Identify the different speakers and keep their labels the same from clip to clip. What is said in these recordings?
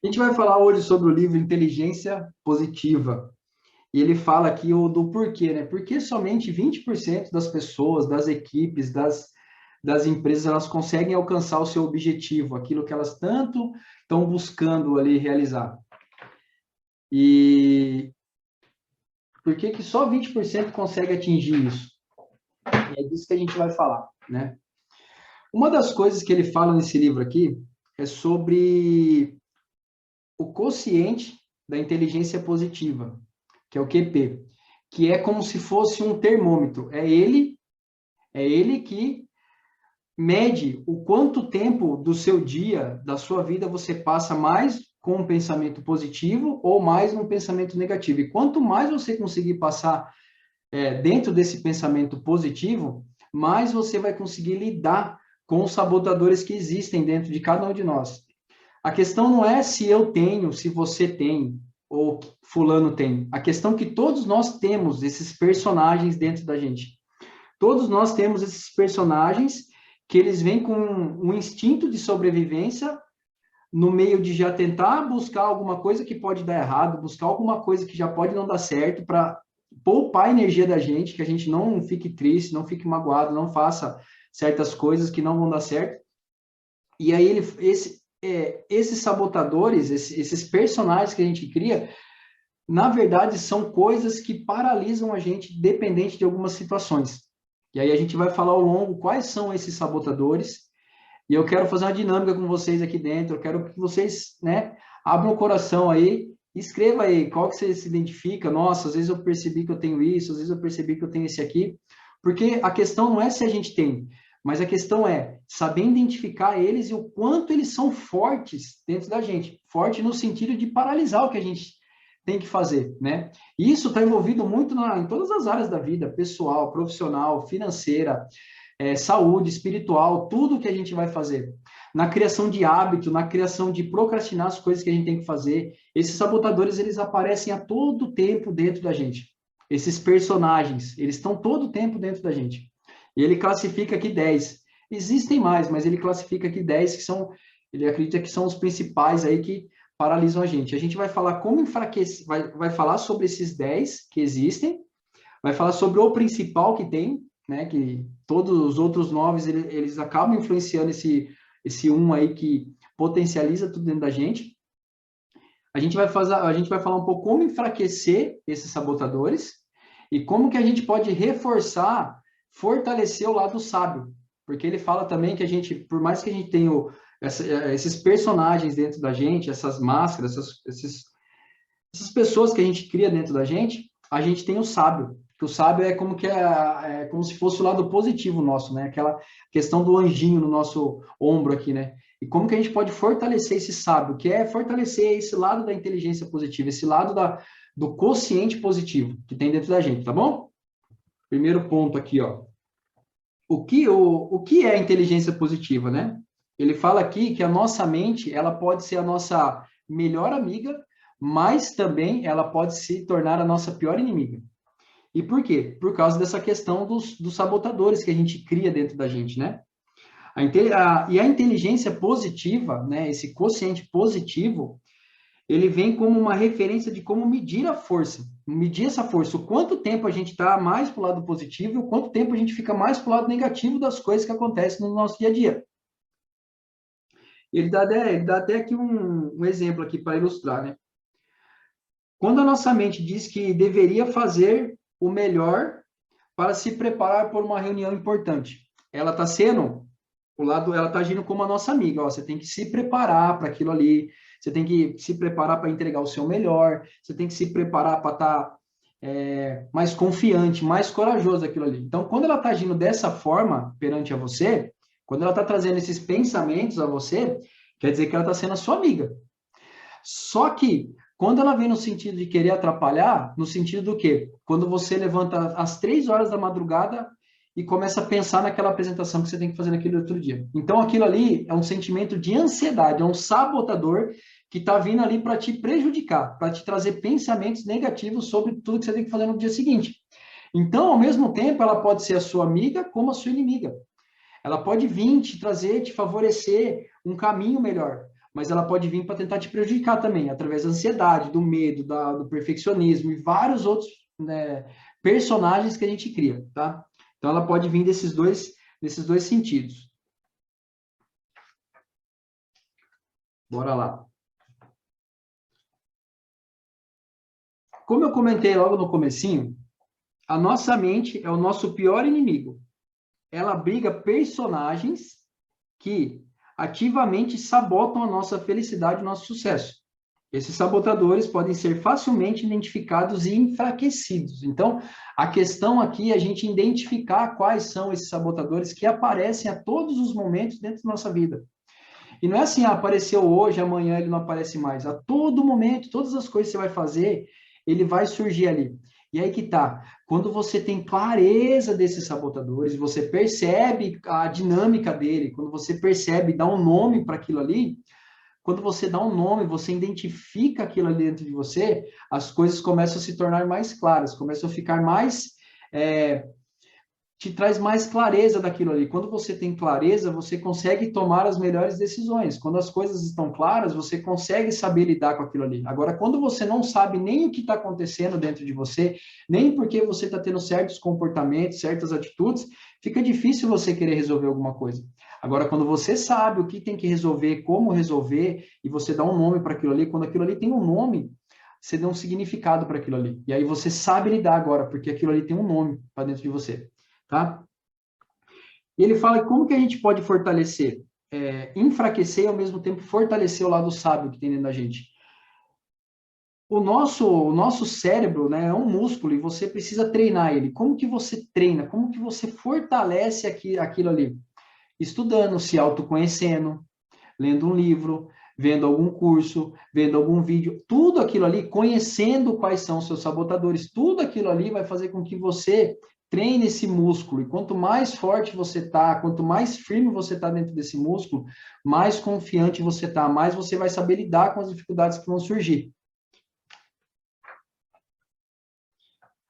Speaker 1: A gente vai falar hoje sobre o livro Inteligência Positiva. E ele fala aqui do porquê, né? Por que somente 20% das pessoas, das equipes, das empresas, elas conseguem alcançar o seu objetivo, aquilo que elas tanto estão buscando ali realizar. E por que que só 20% consegue atingir isso? E é disso que a gente vai falar, né? Uma das coisas que ele fala nesse livro aqui é sobre o quociente da inteligência positiva, que é o QP, que é como se fosse um termômetro. É ele que mede o quanto tempo do seu dia, da sua vida, você passa mais com um pensamento positivo ou mais num pensamento negativo. E quanto mais você conseguir passar dentro desse pensamento positivo, mais você vai conseguir lidar com os sabotadores que existem dentro de cada um de nós. A questão não é se eu tenho, se você tem, ou fulano tem. A questão é que todos nós temos esses personagens dentro da gente. Todos nós temos esses personagens que eles vêm com um instinto de sobrevivência no meio de já tentar buscar alguma coisa que pode dar errado, buscar alguma coisa que já pode não dar certo para poupar a energia da gente, que a gente não fique triste, não fique magoado, não faça certas coisas que não vão dar certo. E aí esses sabotadores, esses personagens que a gente cria, na verdade são coisas que paralisam a gente dependente de algumas situações. E aí a gente vai falar ao longo quais são esses sabotadores. E eu quero fazer uma dinâmica com vocês aqui dentro. Eu quero que vocês, né, abram o coração aí, escreva aí qual que você se identifica. Nossa, às vezes eu percebi que eu tenho isso, às vezes eu percebi que eu tenho esse aqui. Porque a questão não é se a gente tem, mas a questão é saber identificar eles e o quanto eles são fortes dentro da gente. Forte no sentido de paralisar o que a gente tem que fazer, né? E isso está envolvido muito em todas as áreas da vida, pessoal, profissional, financeira, saúde, espiritual, tudo que a gente vai fazer. Na criação de hábito, na criação de procrastinar as coisas que a gente tem que fazer, esses sabotadores, eles aparecem a todo tempo dentro da gente. Esses personagens, eles estão todo tempo dentro da gente. E ele classifica aqui 10. Existem mais, mas ele classifica aqui 10 que são, ele acredita que são os principais aí que paralisam a gente. A gente vai falar como enfraquecer, vai falar sobre esses 10 que existem, vai falar sobre o principal que tem, né, que todos os outros 9 eles acabam influenciando esse um aí que potencializa tudo dentro da gente. A gente vai falar um pouco como enfraquecer esses sabotadores e como que a gente pode reforçar, fortalecer o lado sábio, porque ele fala também que a gente, por mais que a gente tenha esses personagens dentro da gente, essas máscaras, essas pessoas que a gente cria dentro da gente, a gente tem o sábio, que o sábio é como que é como se fosse o lado positivo nosso, né? Aquela questão do anjinho no nosso ombro aqui, né? E como que a gente pode fortalecer esse sábio, que é fortalecer esse lado da inteligência positiva, esse lado do quociente positivo que tem dentro da gente, tá bom? Primeiro ponto aqui, ó. O que é inteligência positiva, né? Ele fala aqui que a nossa mente, ela pode ser a nossa melhor amiga, mas também ela pode se tornar a nossa pior inimiga. E por quê? Por causa dessa questão dos sabotadores que a gente cria dentro da gente, né? E a inteligência positiva, né, esse quociente positivo, ele vem como uma referência de como medir a força, medir essa força, o quanto tempo a gente está mais para o lado positivo e o quanto tempo a gente fica mais para o lado negativo das coisas que acontecem no nosso dia a dia. Ele dá até aqui um exemplo aqui para ilustrar, né? Quando a nossa mente diz que deveria fazer o melhor para se preparar por uma reunião importante, ela está sendo ela está agindo como a nossa amiga. Ó, você tem que se preparar para aquilo ali, você tem que se preparar para entregar o seu melhor, você tem que se preparar para estar mais confiante, mais corajoso daquilo ali. Então, quando ela está agindo dessa forma perante a você, quando ela está trazendo esses pensamentos a você, quer dizer que ela está sendo a sua amiga. Só que, quando ela vem no sentido de querer atrapalhar, no sentido do quê? Quando você levanta às 3 horas da madrugada e começa a pensar naquela apresentação que você tem que fazer naquele outro dia. Então, aquilo ali é um sentimento de ansiedade, é um sabotador que está vindo ali para te prejudicar, para te trazer pensamentos negativos sobre tudo que você tem que fazer no dia seguinte. Então, ao mesmo tempo, ela pode ser a sua amiga como a sua inimiga. Ela pode vir te trazer, te favorecer um caminho melhor. mas ela pode vir para tentar te prejudicar também, através da ansiedade, do medo, do perfeccionismo e vários outros, né, personagens que a gente cria, tá? Então, ela pode vir desses dois sentidos. Bora lá. Como eu comentei logo no comecinho, a nossa mente é o nosso pior inimigo. Ela abriga personagens que ativamente sabotam a nossa felicidade e o nosso sucesso. Esses sabotadores podem ser facilmente identificados e enfraquecidos. Então, a questão aqui é a gente identificar quais são esses sabotadores que aparecem a todos os momentos dentro da nossa vida. E não é assim, apareceu hoje, amanhã ele não aparece mais. A todo momento, todas as coisas que você vai fazer, ele vai surgir ali. E aí que tá, quando você tem clareza desses sabotadores, você percebe a dinâmica dele, quando você percebe, dá um nome para aquilo ali, quando você dá um nome, você identifica aquilo ali dentro de você, as coisas começam a se tornar mais claras, começam a ficar mais... te traz mais clareza daquilo ali. Quando você tem clareza, você consegue tomar as melhores decisões. Quando as coisas estão claras, você consegue saber lidar com aquilo ali. Agora, quando você não sabe nem o que está acontecendo dentro de você, nem porque você está tendo certos comportamentos, certas atitudes, fica difícil você querer resolver alguma coisa. Agora, quando você sabe o que tem que resolver, como resolver, e você dá um nome para aquilo ali, quando aquilo ali tem um nome, você dá um significado para aquilo ali. E aí você sabe lidar agora, porque aquilo ali tem um nome para dentro de você. Tá? E ele fala como que a gente pode fortalecer, enfraquecer e ao mesmo tempo fortalecer o lado sábio que tem dentro da gente. O nosso cérebro, né, é um músculo e você precisa treinar ele. Como que você treina? Como que você fortalece aquilo ali? Estudando, se autoconhecendo, lendo um livro, vendo algum curso, vendo algum vídeo, tudo aquilo ali, conhecendo quais são os seus sabotadores, tudo aquilo ali vai fazer com que você treine esse músculo. E quanto mais forte você está, quanto mais firme você está dentro desse músculo, mais confiante você está, mais você vai saber lidar com as dificuldades que vão surgir.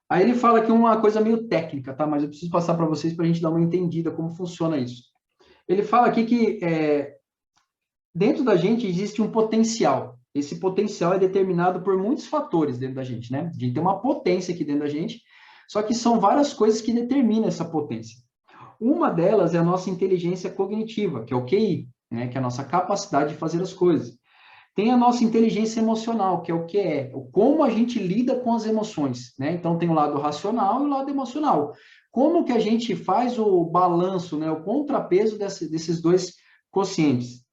Speaker 1: Aí ele fala aqui uma coisa meio técnica, tá? Mas eu preciso passar para vocês para a gente dar uma entendida como funciona isso. Ele fala aqui que dentro da gente existe um potencial. Esse potencial é determinado por muitos fatores dentro da gente, né? A gente tem uma potência aqui dentro da gente, só que são várias coisas que determinam essa potência. Uma delas é a nossa inteligência cognitiva, que é o QI, né? Que é a nossa capacidade de fazer as coisas. Tem a nossa inteligência emocional, que é o que é, como a gente lida com as emoções, né? Então tem o lado racional e o lado emocional. Como que a gente faz o balanço, né? O contrapeso desses dois quocientes?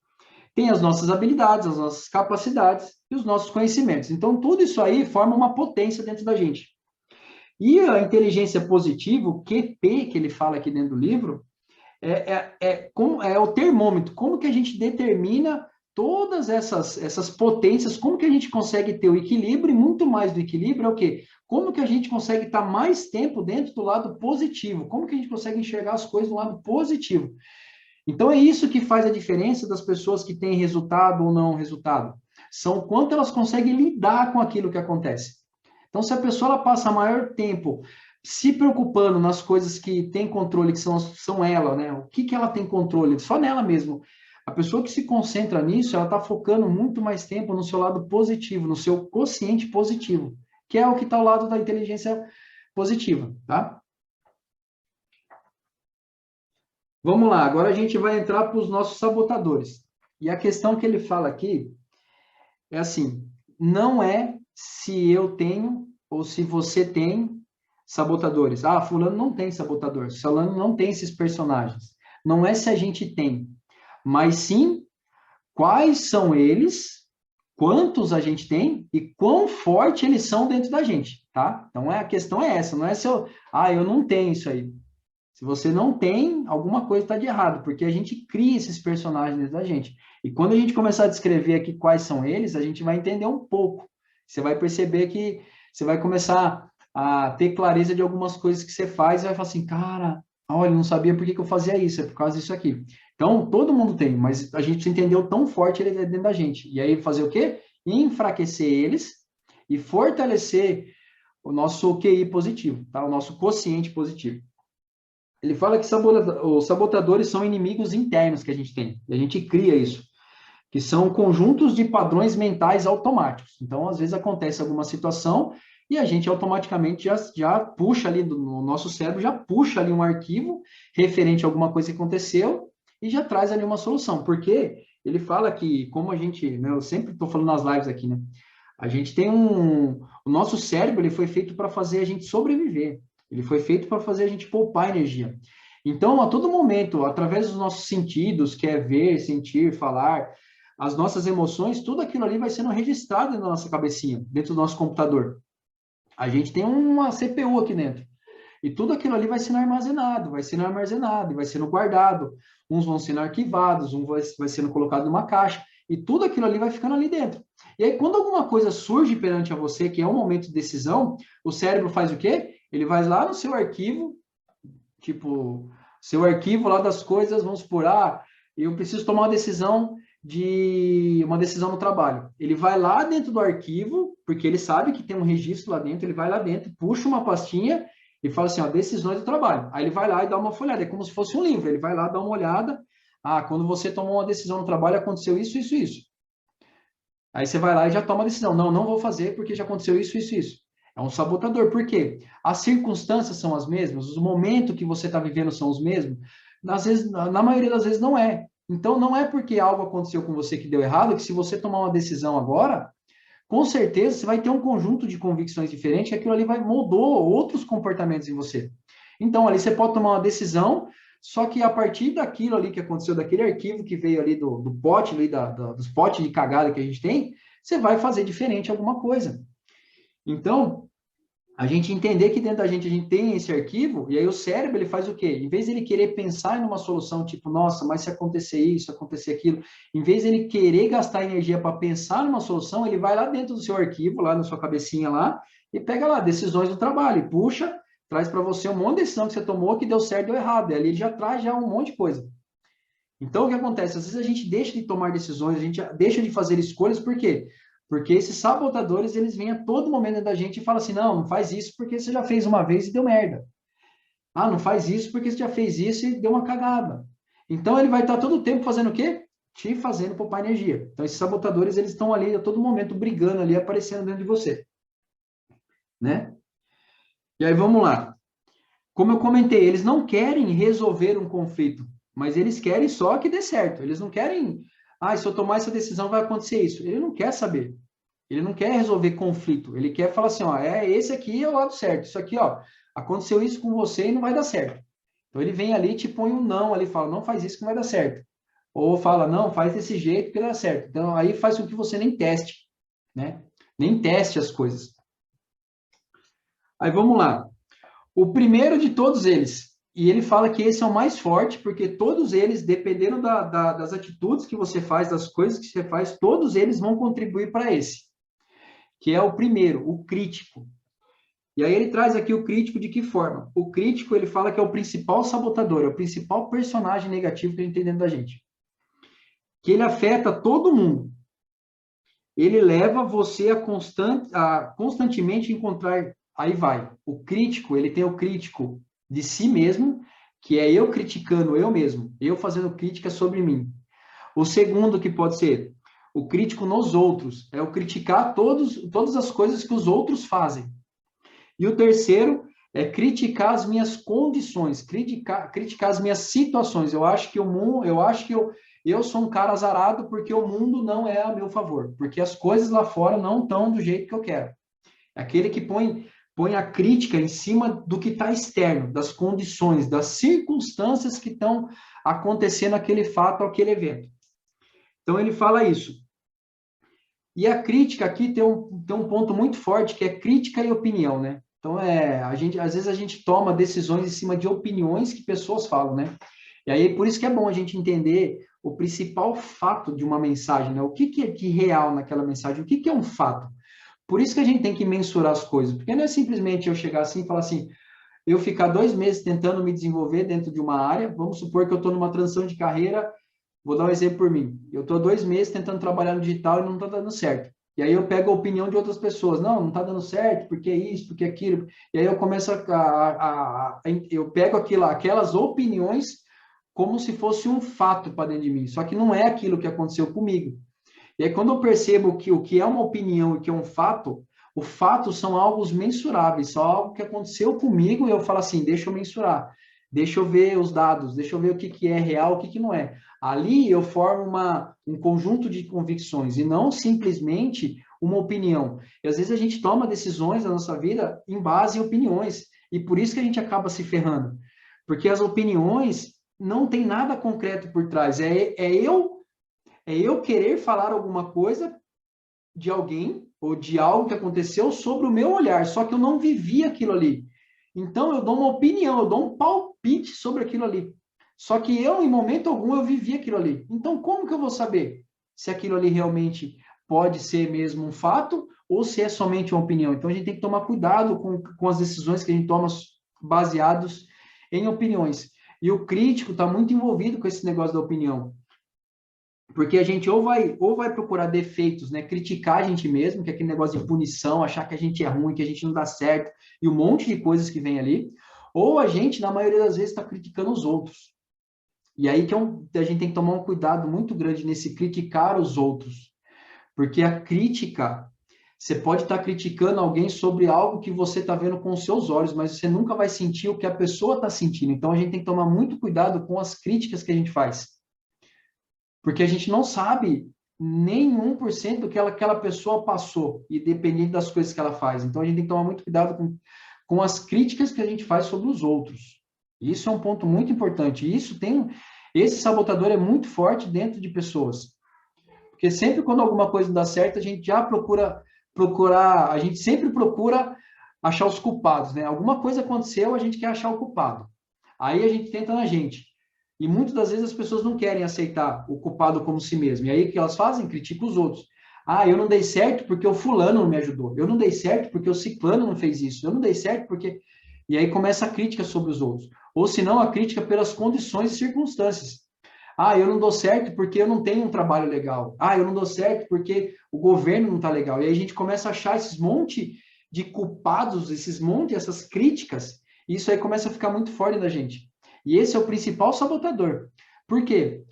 Speaker 1: Tem as nossas habilidades, as nossas capacidades e os nossos conhecimentos. Então, tudo isso aí forma uma potência dentro da gente. E a inteligência positiva, o QP, que ele fala aqui dentro do livro, é o termômetro. Como que a gente determina todas essas potências, como que a gente consegue ter o equilíbrio, e muito mais do equilíbrio é o quê? Como que a gente consegue estar mais tempo dentro do lado positivo? Como que a gente consegue enxergar as coisas do lado positivo? Então, é isso que faz a diferença das pessoas que têm resultado ou não resultado. São o quanto elas conseguem lidar com aquilo que acontece. Então, se a pessoa ela passa maior tempo se preocupando nas coisas que tem controle, que são ela, né? O que ela tem controle? Só nela mesmo. A pessoa que se concentra nisso, ela está focando muito mais tempo no seu lado positivo, no seu quociente positivo, que é o que está ao lado da inteligência positiva, tá? Vamos lá, agora a gente vai entrar para os nossos sabotadores. E a questão que ele fala aqui é assim: não é se eu tenho ou se você tem sabotadores. Ah, fulano não tem sabotador, fulano não tem esses personagens. Não é se a gente tem, mas sim quais são eles, quantos a gente tem e quão forte eles são dentro da gente, tá? Então a questão é essa, não é se eu não tenho isso aí. Se você não tem, alguma coisa está de errado, porque a gente cria esses personagens dentro da gente. E quando a gente começar a descrever aqui quais são eles, a gente vai entender um pouco. Você vai perceber que você vai começar a ter clareza de algumas coisas que você faz e vai falar assim, cara, olha, eu não sabia por que eu fazia isso, é por causa disso aqui. Então, todo mundo tem, mas a gente entendeu tão forte ele dentro da gente. E aí, fazer o quê? Enfraquecer eles e fortalecer o nosso QI positivo, tá? O nosso quociente positivo. Ele fala que os sabotadores são inimigos internos que a gente tem, e a gente cria isso. que são conjuntos de padrões mentais automáticos. Então, às vezes acontece alguma situação e a gente automaticamente já puxa ali no nosso cérebro, já puxa ali um arquivo referente a alguma coisa que aconteceu e já traz ali uma solução. Porque ele fala que, como a gente, né, eu sempre estou falando nas lives aqui, né? A gente tem o nosso cérebro, ele foi feito para fazer a gente sobreviver. Ele foi feito para fazer a gente poupar energia. Então, a todo momento, através dos nossos sentidos, que é ver, sentir, falar, as nossas emoções, tudo aquilo ali vai sendo registrado na nossa cabecinha, dentro do nosso computador. A gente tem uma CPU aqui dentro. E tudo aquilo ali vai sendo armazenado, vai sendo guardado. Uns vão sendo arquivados, vai sendo colocado numa caixa. E tudo aquilo ali vai ficando ali dentro. E aí, quando alguma coisa surge perante a você, que é um momento de decisão, o cérebro faz o quê? Ele vai lá no seu arquivo, tipo, seu arquivo lá das coisas, vamos supor, eu preciso tomar uma decisão no trabalho. Ele vai lá dentro do arquivo, porque ele sabe que tem um registro lá dentro, ele vai lá dentro, puxa uma pastinha e fala assim, ó, decisões do trabalho. Aí ele vai lá e dá uma folhada, é como se fosse um livro, ele vai lá dar uma olhada, quando você tomou uma decisão no trabalho, aconteceu isso, isso, isso. Aí você vai lá e já toma a decisão, não vou fazer porque já aconteceu isso, isso, isso. É um sabotador, por quê? As circunstâncias são as mesmas, os momentos que você está vivendo são os mesmos, às vezes, na maioria das vezes não é. Então, não é porque algo aconteceu com você que deu errado, que se você tomar uma decisão agora, com certeza você vai ter um conjunto de convicções diferentes, que aquilo ali mudou outros comportamentos em você. Então, ali você pode tomar uma decisão, só que a partir daquilo ali que aconteceu, daquele arquivo que veio ali do pote, ali dos potes de cagada que a gente tem, você vai fazer diferente alguma coisa. Então, a gente entender que dentro da gente a gente tem esse arquivo, e aí o cérebro ele faz o quê? Em vez de ele querer pensar em uma solução tipo, nossa, mas se acontecer isso, acontecer aquilo, em vez de ele querer gastar energia para pensar numa solução, ele vai lá dentro do seu arquivo, lá na sua cabecinha lá, e pega lá decisões do trabalho, e puxa, traz para você um monte de decisão que você tomou que deu certo ou deu errado, e ali ele já traz já um monte de coisa. Então, o que acontece? Às vezes a gente deixa de tomar decisões, a gente deixa de fazer escolhas, por quê? Porque esses sabotadores, eles vêm a todo momento da gente e falam assim, não faz isso porque você já fez uma vez e deu merda. Não faz isso porque você já fez isso e deu uma cagada. Então, ele vai estar todo o tempo fazendo o quê? Te fazendo poupar energia. Então, esses sabotadores, eles estão ali a todo momento brigando ali, aparecendo dentro de você. Né? E aí, vamos lá. Como eu comentei, eles não querem resolver um conflito, mas eles querem só que dê certo. Eles não querem, se eu tomar essa decisão vai acontecer isso. Ele não quer saber. Ele não quer resolver conflito. Ele quer falar assim, esse aqui é o lado certo. Isso aqui, aconteceu isso com você e não vai dar certo. Então ele vem ali, te põe um não ali, fala, não faz isso que não vai dar certo. Ou fala, não, faz desse jeito que dá certo. Então aí faz com que você nem teste, né? Nem teste as coisas. Aí vamos lá. O primeiro de todos eles, e ele fala que esse é o mais forte, porque todos eles, dependendo das atitudes que você faz, das coisas que você faz, todos eles vão contribuir para esse, que é o primeiro, o crítico. E aí ele traz aqui o crítico de que forma? O crítico, ele fala que é o principal sabotador, é o principal personagem negativo que a gente tem dentro da gente. Que ele afeta todo mundo. Ele leva você a constantemente encontrar. Aí vai. O crítico, ele tem o crítico de si mesmo, que é eu criticando eu mesmo, eu fazendo crítica sobre mim. O segundo que pode ser o crítico nos outros, é o criticar todas as coisas que os outros fazem. E o terceiro é criticar as minhas condições, criticar as minhas situações. Eu acho que eu sou um cara azarado porque o mundo não é a meu favor, porque as coisas lá fora não estão do jeito que eu quero. É aquele que põe a crítica em cima do que está externo, das condições, das circunstâncias que estão acontecendo aquele fato, aquele evento. Então, ele fala isso. E a crítica aqui tem um ponto muito forte, que é crítica e opinião, né? Então, às vezes a gente toma decisões em cima de opiniões que pessoas falam, né? E aí, por isso que é bom a gente entender o principal fato de uma mensagem, né? O que é de real naquela mensagem? O que é um fato? Por isso que a gente tem que mensurar as coisas, porque não é simplesmente eu chegar assim e falar assim, eu ficar 2 meses tentando me desenvolver dentro de uma área, vamos supor que eu estou numa transição de carreira, vou dar um exemplo por mim, eu estou 2 meses tentando trabalhar no digital e não está dando certo. E aí eu pego a opinião de outras pessoas, não está dando certo, porque isso, porque aquilo, e aí eu começo eu pego aquelas opiniões como se fosse um fato para dentro de mim, só que não é aquilo que aconteceu comigo. E aí, quando eu percebo que o que é uma opinião e o que é um fato, o fato são algo mensuráveis, são algo que aconteceu comigo e eu falo assim, deixa eu mensurar, deixa eu ver os dados, deixa eu ver o que, que é real, o que, que não é. Ali eu formo um conjunto de convicções e não simplesmente uma opinião. E às vezes a gente toma decisões na nossa vida em base em opiniões, e por isso que a gente acaba se ferrando. Porque as opiniões não tem nada concreto por trás. É eu querer falar alguma coisa de alguém ou de algo que aconteceu sobre o meu olhar, só que eu não vivi aquilo ali. Então eu dou uma opinião, eu dou um palpite sobre aquilo ali. Só que eu, em momento algum, eu vivi aquilo ali. Então, como que eu vou saber se aquilo ali realmente pode ser mesmo um fato ou se é somente uma opinião? Então, a gente tem que tomar cuidado com as decisões que a gente toma baseados em opiniões. E o crítico está muito envolvido com esse negócio da opinião. Porque a gente ou vai procurar defeitos, né? Criticar a gente mesmo, que é aquele negócio de punição, achar que a gente é ruim, que a gente não dá certo, e um monte de coisas que vem ali. Ou a gente, na maioria das vezes, está criticando os outros. E aí que a gente tem que tomar um cuidado muito grande nesse criticar os outros. Porque a crítica, você pode estar criticando alguém sobre algo que você está vendo com os seus olhos, mas você nunca vai sentir o que a pessoa está sentindo. Então a gente tem que tomar muito cuidado com as críticas que a gente faz. Porque a gente não sabe nem 1% do que aquela pessoa passou, e dependendo das coisas que ela faz. Então, a gente tem que tomar muito cuidado com as críticas que a gente faz sobre os outros. Isso é um ponto muito importante. Esse sabotador é muito forte dentro de pessoas. Porque sempre quando alguma coisa dá certo, a gente já a gente sempre procura achar os culpados, né? Alguma coisa aconteceu, a gente quer achar o culpado. Aí a gente tenta na gente. E muitas das vezes as pessoas não querem aceitar o culpado como si mesmo. E aí o que elas fazem? Criticam os outros. Ah, eu não dei certo porque o fulano não me ajudou. Eu não dei certo porque o ciclano não fez isso. Eu não dei certo porque... E aí começa a crítica sobre os outros. Ou se não, a crítica pelas condições e circunstâncias. Ah, eu não dou certo porque eu não tenho um trabalho legal. Ah, eu não dou certo porque o governo não está legal. E aí a gente começa a achar esses monte de culpados, essas críticas. E isso aí começa a ficar muito forte na gente. E esse é o principal sabotador. Por quê?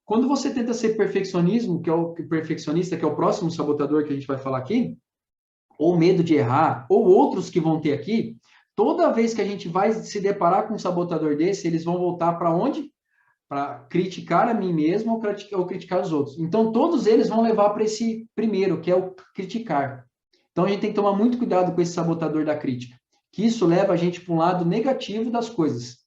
Speaker 1: Quando você tenta ser perfeccionista, que é o próximo sabotador que a gente vai falar aqui, ou medo de errar, ou outros que vão ter aqui, toda vez que a gente vai se deparar com um sabotador desse, eles vão voltar para onde? Para criticar a mim mesmo ou criticar os outros. Então, todos eles vão levar para esse primeiro, que é o criticar. Então, a gente tem que tomar muito cuidado com esse sabotador da crítica, que isso leva a gente para um lado negativo das coisas.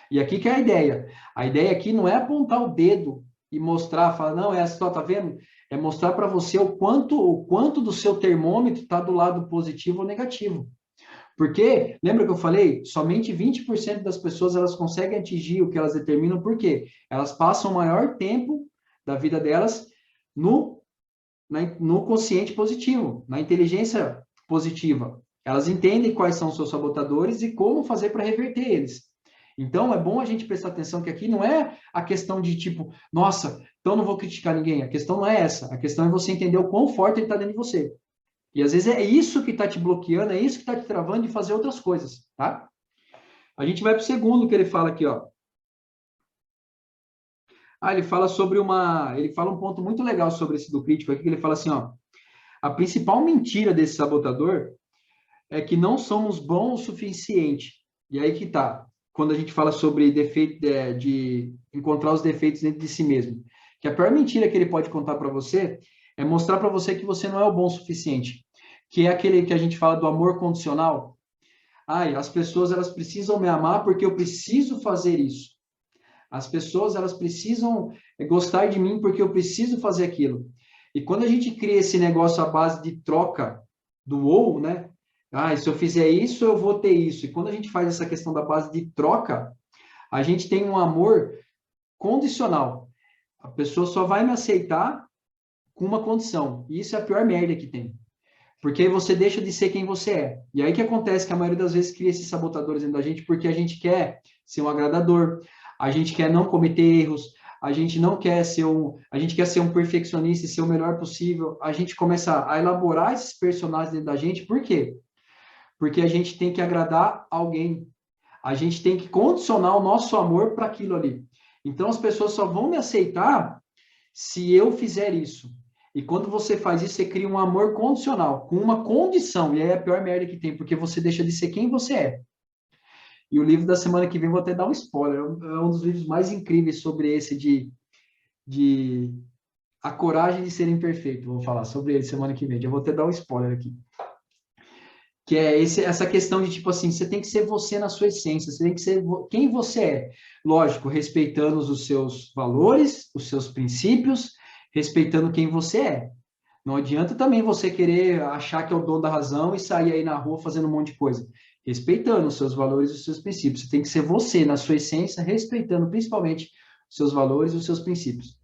Speaker 1: E aqui que é a ideia. A ideia aqui não é apontar o dedo e mostrar, falar, não, é só, tá vendo? É mostrar para você o quanto do seu termômetro está do lado positivo ou negativo. Porque, lembra que eu falei? Somente 20% das pessoas elas conseguem atingir o que elas determinam, por quê? Elas passam o maior tempo da vida delas no consciente positivo, na inteligência positiva. Elas entendem quais são os seus sabotadores e como fazer para reverter eles. Então, é bom a gente prestar atenção que aqui não é a questão de tipo, nossa, então não vou criticar ninguém. A questão não é essa. A questão é você entender o quão forte ele está dentro de você. E às vezes é isso que está te bloqueando, é isso que está te travando de fazer outras coisas, tá? A gente vai para o segundo que ele fala aqui, ó. Ele fala ele fala um ponto muito legal sobre esse do crítico aqui, que ele fala assim, ó, a principal mentira desse sabotador é que não somos bons o suficiente. E aí que tá, quando a gente fala sobre defeito, de encontrar os defeitos dentro de si mesmo. Que a pior mentira que ele pode contar para você é mostrar para você que você não é o bom o suficiente. Que é aquele que a gente fala do amor condicional. As pessoas elas precisam me amar porque eu preciso fazer isso. As pessoas elas precisam gostar de mim porque eu preciso fazer aquilo. E quando a gente cria esse negócio à base de troca do ou, né? Se eu fizer isso, eu vou ter isso. E quando a gente faz essa questão da base de troca, a gente tem um amor condicional. A pessoa só vai me aceitar com uma condição. E isso é a pior merda que tem. Porque aí você deixa de ser quem você é. E aí que acontece que a maioria das vezes cria esses sabotadores dentro da gente porque a gente quer ser um agradador, a gente quer não cometer erros, a gente não quer a gente quer ser um perfeccionista e ser o melhor possível. A gente começa a elaborar esses personagens dentro da gente. Por quê? Porque a gente tem que agradar alguém. A gente tem que condicionar o nosso amor para aquilo ali. Então as pessoas só vão me aceitar se eu fizer isso. E quando você faz isso, você cria um amor condicional, com uma condição, e aí é a pior merda que tem, porque você deixa de ser quem você é. E o livro da semana que vem, vou até dar um spoiler, é um dos livros mais incríveis sobre esse de A Coragem de Ser Imperfeito. Vou falar sobre ele semana que vem, já vou até dar um spoiler aqui. Que é essa questão de, tipo assim, você tem que ser você na sua essência, você tem que ser quem você é. Lógico, respeitando os seus valores, os seus princípios, respeitando quem você é. Não adianta também você querer achar que é o dono da razão e sair aí na rua fazendo um monte de coisa. Respeitando os seus valores e os seus princípios. Você tem que ser você na sua essência, respeitando principalmente os seus valores e os seus princípios.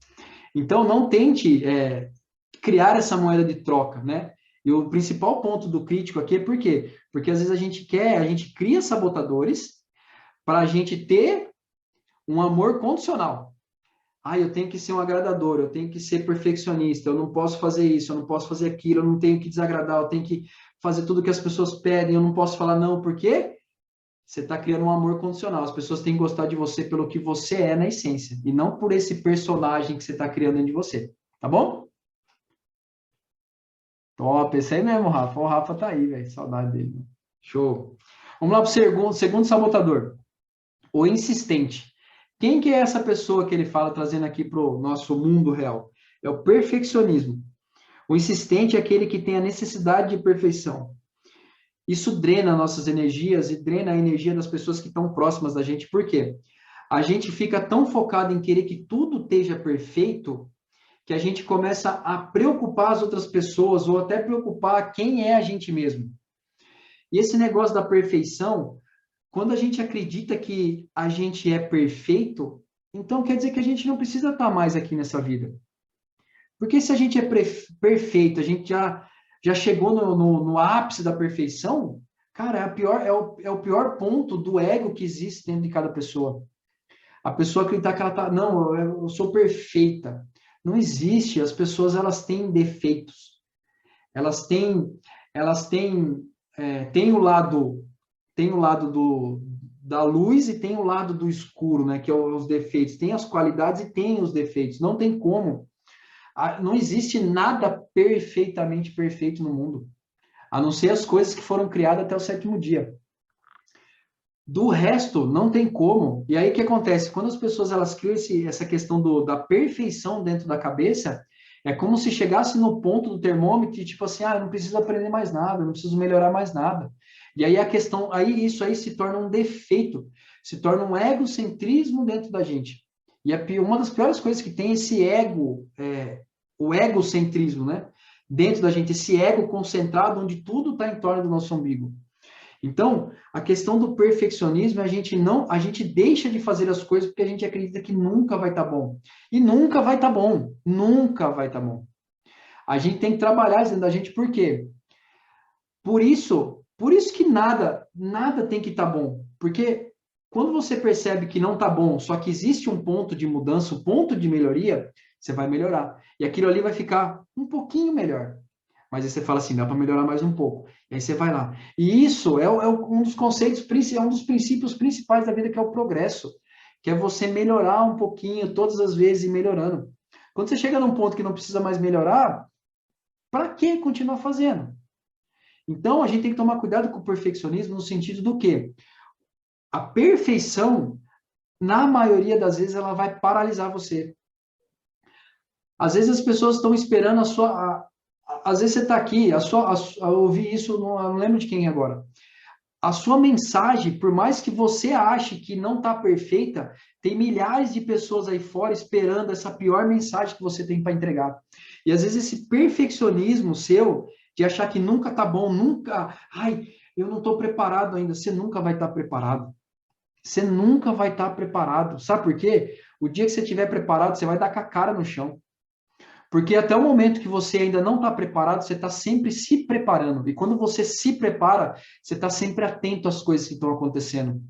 Speaker 1: Então, não tente criar essa moeda de troca, né? E o principal ponto do crítico aqui é por quê? Porque às vezes a gente cria sabotadores para a gente ter um amor condicional. Ah, eu tenho que ser um agradador, eu tenho que ser perfeccionista, eu não posso fazer isso, eu não posso fazer aquilo, eu não tenho que desagradar, eu tenho que fazer tudo que as pessoas pedem, eu não posso falar não, por quê? Você está criando um amor condicional. As pessoas têm que gostar de você pelo que você é na essência, e não por esse personagem que você está criando dentro de você. Tá bom? Top, esse aí mesmo, Rafa. O Rafa tá aí, velho. Saudade dele. Show. Vamos lá para o segundo sabotador. O insistente. Quem que é essa pessoa que ele fala, trazendo aqui para o nosso mundo real? É o perfeccionismo. O insistente é aquele que tem a necessidade de perfeição. Isso drena nossas energias e drena a energia das pessoas que estão próximas da gente. Por quê? A gente fica tão focado em querer que tudo esteja perfeito que a gente começa a preocupar as outras pessoas ou até preocupar quem é a gente mesmo. E esse negócio da perfeição, quando a gente acredita que a gente é perfeito, então quer dizer que a gente não precisa estar mais aqui nessa vida. Porque se a gente é perfeito, a gente já chegou no ápice da perfeição, cara, é o pior ponto do ego que existe dentro de cada pessoa. A pessoa acreditar que ela tá, não, eu sou perfeita. Não existe, as pessoas elas têm defeitos. Elas têm, tem o lado da luz e tem o lado do escuro, né, que é os defeitos. Tem as qualidades e tem os defeitos. Não tem como. Não existe nada perfeitamente perfeito no mundo, a não ser as coisas que foram criadas até o sétimo dia. Do resto, não tem como. E aí o que acontece? Quando as pessoas elas criam essa questão da perfeição dentro da cabeça, é como se chegasse no ponto do termômetro e tipo assim, eu não preciso aprender mais nada, não preciso melhorar mais nada. E aí a questão, aí isso aí se torna um defeito, se torna um egocentrismo dentro da gente. E uma das piores coisas que tem é esse ego, o egocentrismo, né? Dentro da gente, esse ego concentrado onde tudo está em torno do nosso umbigo. Então, a questão do perfeccionismo, a gente deixa de fazer as coisas porque a gente acredita que nunca vai estar bom. E nunca vai estar bom, nunca vai estar bom. A gente tem que trabalhar dentro da gente, por quê? Por isso que nada tem que estar bom. Porque quando você percebe que não está bom, só que existe um ponto de mudança, um ponto de melhoria, você vai melhorar. E aquilo ali vai ficar um pouquinho melhor. Mas aí você fala assim, dá para melhorar mais um pouco. E aí você vai lá. E isso é um dos conceitos, é um dos princípios principais da vida, que é o progresso. Que é você melhorar um pouquinho, todas as vezes, e melhorando. Quando você chega num ponto que não precisa mais melhorar, para que continuar fazendo? Então, a gente tem que tomar cuidado com o perfeccionismo no sentido do quê? A perfeição, na maioria das vezes, ela vai paralisar você. Às vezes as pessoas estão esperando às vezes você está aqui, eu ouvi isso, eu não lembro de quem agora. A sua mensagem, por mais que você ache que não está perfeita, tem milhares de pessoas aí fora esperando essa pior mensagem que você tem para entregar. E às vezes esse perfeccionismo seu, de achar que nunca está bom, eu não estou preparado ainda, você nunca vai estar preparado. Você nunca vai estar preparado. Sabe por quê? O dia que você estiver preparado, você vai dar com a cara no chão. Porque até o momento que você ainda não está preparado, você está sempre se preparando. E quando você se prepara, você está sempre atento às coisas que estão acontecendo.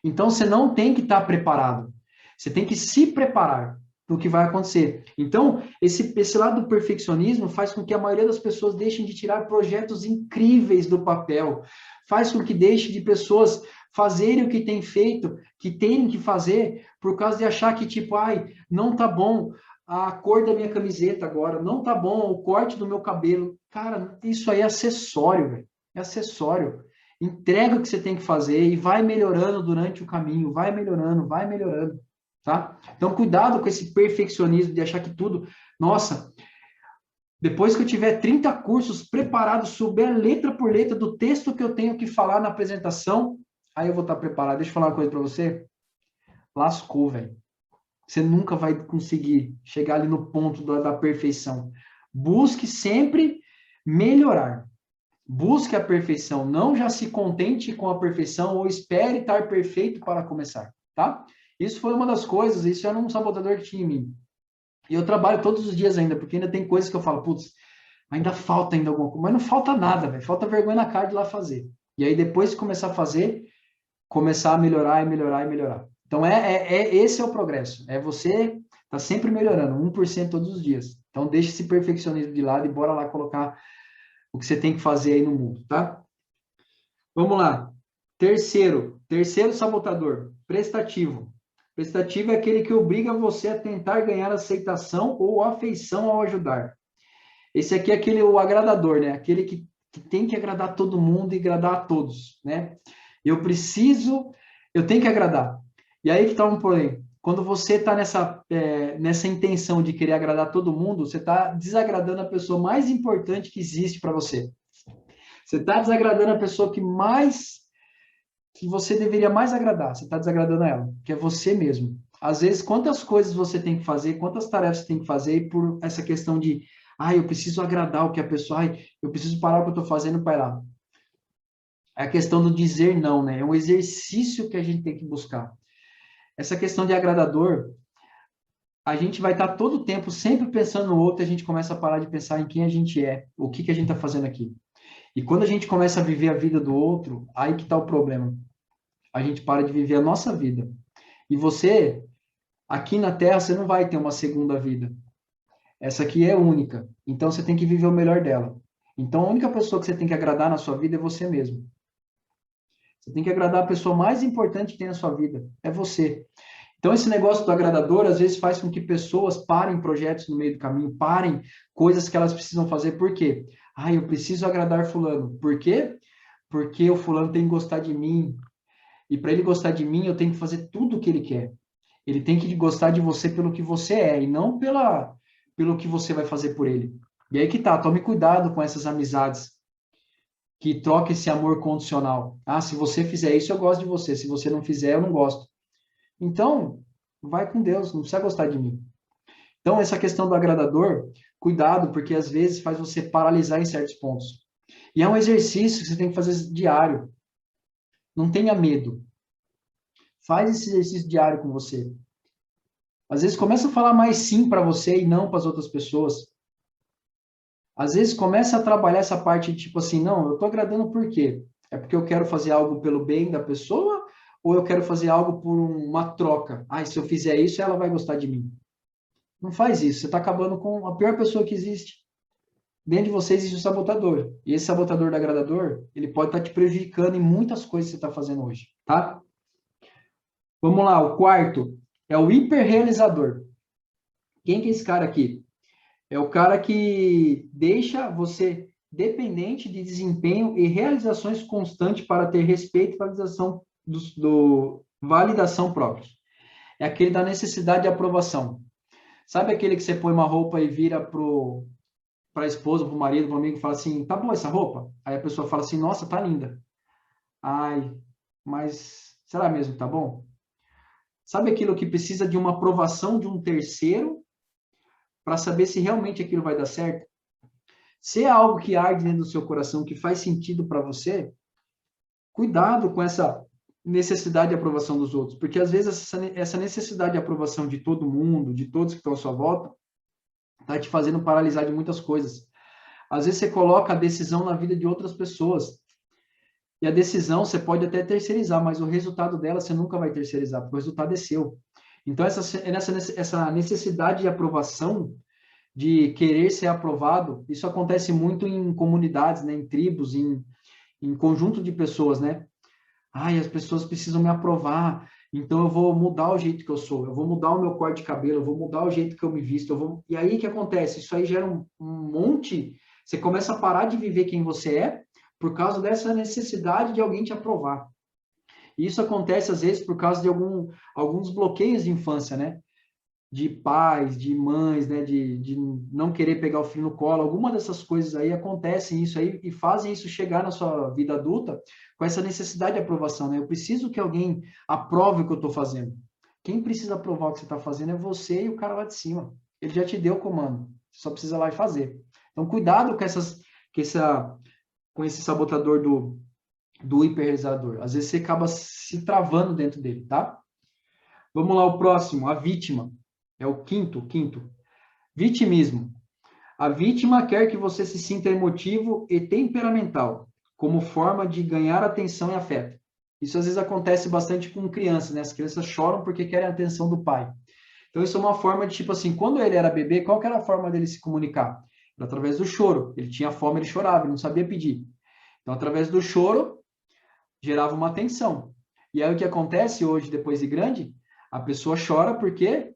Speaker 1: Então, você não tem que estar preparado. Você tem que se preparar para o que vai acontecer. Então, esse lado do perfeccionismo faz com que a maioria das pessoas deixem de tirar projetos incríveis do papel. Faz com que deixe de pessoas fazerem o que tem feito, que têm que fazer, por causa de achar que, tipo, não tá bom. a cor da minha camiseta agora, não tá bom o corte do meu cabelo. Cara, isso aí é acessório, velho. É acessório. Entrega o que você tem que fazer e vai melhorando durante o caminho, vai melhorando, tá? Então, cuidado com esse perfeccionismo de achar que tudo, nossa, depois que eu tiver 30 cursos preparados, souber letra por letra do texto que eu tenho que falar na apresentação, aí eu vou estar preparado. Deixa eu falar uma coisa para você. Lascou, velho. Você nunca vai conseguir chegar ali no ponto da perfeição. Busque sempre melhorar. Busque a perfeição. Não já se contente com a perfeição ou espere estar perfeito para começar, tá? Isso foi uma das coisas, isso era um sabotador que tinha em mim. E eu trabalho todos os dias ainda, porque ainda tem coisas que eu falo, putz, ainda falta ainda alguma coisa. Mas não falta nada, velho. Falta vergonha na cara de ir lá fazer. E aí, depois de começar a fazer, começar a melhorar e melhorar e melhorar. Então, esse é o progresso. É você tá sempre melhorando, 1% todos os dias. Então, deixa esse perfeccionismo de lado e bora lá colocar o que você tem que fazer aí no mundo, tá? Vamos lá. Terceiro sabotador, prestativo. Prestativo é aquele que obriga você a tentar ganhar aceitação ou afeição ao ajudar. Esse aqui é aquele, o agradador, né? Aquele que tem que agradar todo mundo e agradar a todos, né? Eu tenho que agradar. E aí que tá um porém. Quando você está nessa intenção de querer agradar todo mundo, você está desagradando a pessoa mais importante que existe para você. Você está desagradando a pessoa que você deveria mais agradar. Você está desagradando ela, que é você mesmo. Às vezes, quantas coisas você tem que fazer, quantas tarefas você tem que fazer, e por essa questão de, eu preciso agradar o que a pessoa, eu preciso parar o que eu estou fazendo para ir lá. É a questão do dizer não, né? É um exercício que a gente tem que buscar. Essa questão de agradador, a gente vai estar todo o tempo sempre pensando no outro, e a gente começa a parar de pensar em quem a gente é, o que a gente está fazendo aqui. E quando a gente começa a viver a vida do outro, aí que está o problema. A gente para de viver a nossa vida. E você, aqui na Terra, você não vai ter uma segunda vida. Essa aqui é única. Então você tem que viver o melhor dela. Então a única pessoa que você tem que agradar na sua vida é você mesmo. Você tem que agradar a pessoa mais importante que tem na sua vida. É você. Então, esse negócio do agradador, às vezes, faz com que pessoas parem projetos no meio do caminho, parem coisas que elas precisam fazer. Por quê? Eu preciso agradar fulano. Por quê? Porque o fulano tem que gostar de mim. E para ele gostar de mim, eu tenho que fazer tudo o que ele quer. Ele tem que gostar de você pelo que você é, e não pelo que você vai fazer por ele. E aí que tá, tome cuidado com essas amizades que trocam esse amor condicional. Se você fizer isso, eu gosto de você. Se você não fizer, eu não gosto. Então, vai com Deus, não precisa gostar de mim. Então, essa questão do agradador, cuidado, porque às vezes faz você paralisar em certos pontos. E é um exercício que você tem que fazer diário. Não tenha medo. Faz esse exercício diário com você. Às vezes começa a falar mais sim para você e não para as outras pessoas. Às vezes começa a trabalhar essa parte tipo assim, não, eu estou agradando por quê? É porque eu quero fazer algo pelo bem da pessoa ou eu quero fazer algo por uma troca? Se eu fizer isso, ela vai gostar de mim. Não faz isso, você está acabando com a pior pessoa que existe. Dentro de você existe o sabotador. E esse sabotador do agradador, ele pode estar te prejudicando em muitas coisas que você está fazendo hoje, tá? Vamos lá, o quarto é o hiperrealizador. Quem que é esse cara aqui? É o cara que deixa você dependente de desempenho e realizações constantes para ter respeito e validação próprios. É aquele da necessidade de aprovação. Sabe aquele que você põe uma roupa e vira para a esposa, para o marido, para o amigo e fala assim, tá boa essa roupa? Aí a pessoa fala assim, nossa, tá linda. Mas será mesmo que tá bom? Sabe aquilo que precisa de uma aprovação de um terceiro para saber se realmente aquilo vai dar certo? Se é algo que arde dentro do seu coração, que faz sentido para você, cuidado com essa necessidade de aprovação dos outros, porque às vezes essa necessidade de aprovação de todo mundo, de todos que estão à sua volta, está te fazendo paralisar de muitas coisas. Às vezes você coloca a decisão na vida de outras pessoas, e a decisão você pode até terceirizar, mas o resultado dela você nunca vai terceirizar, porque o resultado é seu. Então, essa necessidade de aprovação, de querer ser aprovado, isso acontece muito em comunidades, né, em tribos, em conjunto de pessoas, né? As pessoas precisam me aprovar, então eu vou mudar o jeito que eu sou, eu vou mudar o meu corte de cabelo, eu vou mudar o jeito que eu me visto, E aí o que acontece? Isso aí gera um monte, você começa a parar de viver quem você é, por causa dessa necessidade de alguém te aprovar. E isso acontece, às vezes, por causa de alguns bloqueios de infância, né? De pais, de mães, né? De não querer pegar o filho no colo. Alguma dessas coisas aí acontecem isso aí e fazem isso chegar na sua vida adulta com essa necessidade de aprovação, né? Eu preciso que alguém aprove o que eu estou fazendo. Quem precisa aprovar o que você está fazendo é você e o cara lá de cima. Ele já te deu o comando. Você só precisa ir lá e fazer. Então, cuidado com esse sabotador do hiperrealizador. Às vezes você acaba se travando dentro dele, tá? Vamos lá, o próximo, a vítima. É o quinto. Vitimismo. A vítima quer que você se sinta emotivo e temperamental, como forma de ganhar atenção e afeto. Isso às vezes acontece bastante com crianças, né? As crianças choram porque querem a atenção do pai. Então isso é uma forma de, tipo assim, quando ele era bebê, qual que era a forma dele se comunicar? Era através do choro. Ele tinha fome, ele chorava, ele não sabia pedir. Então, através do choro, gerava uma tensão. E aí o que acontece hoje, depois de grande, a pessoa chora porque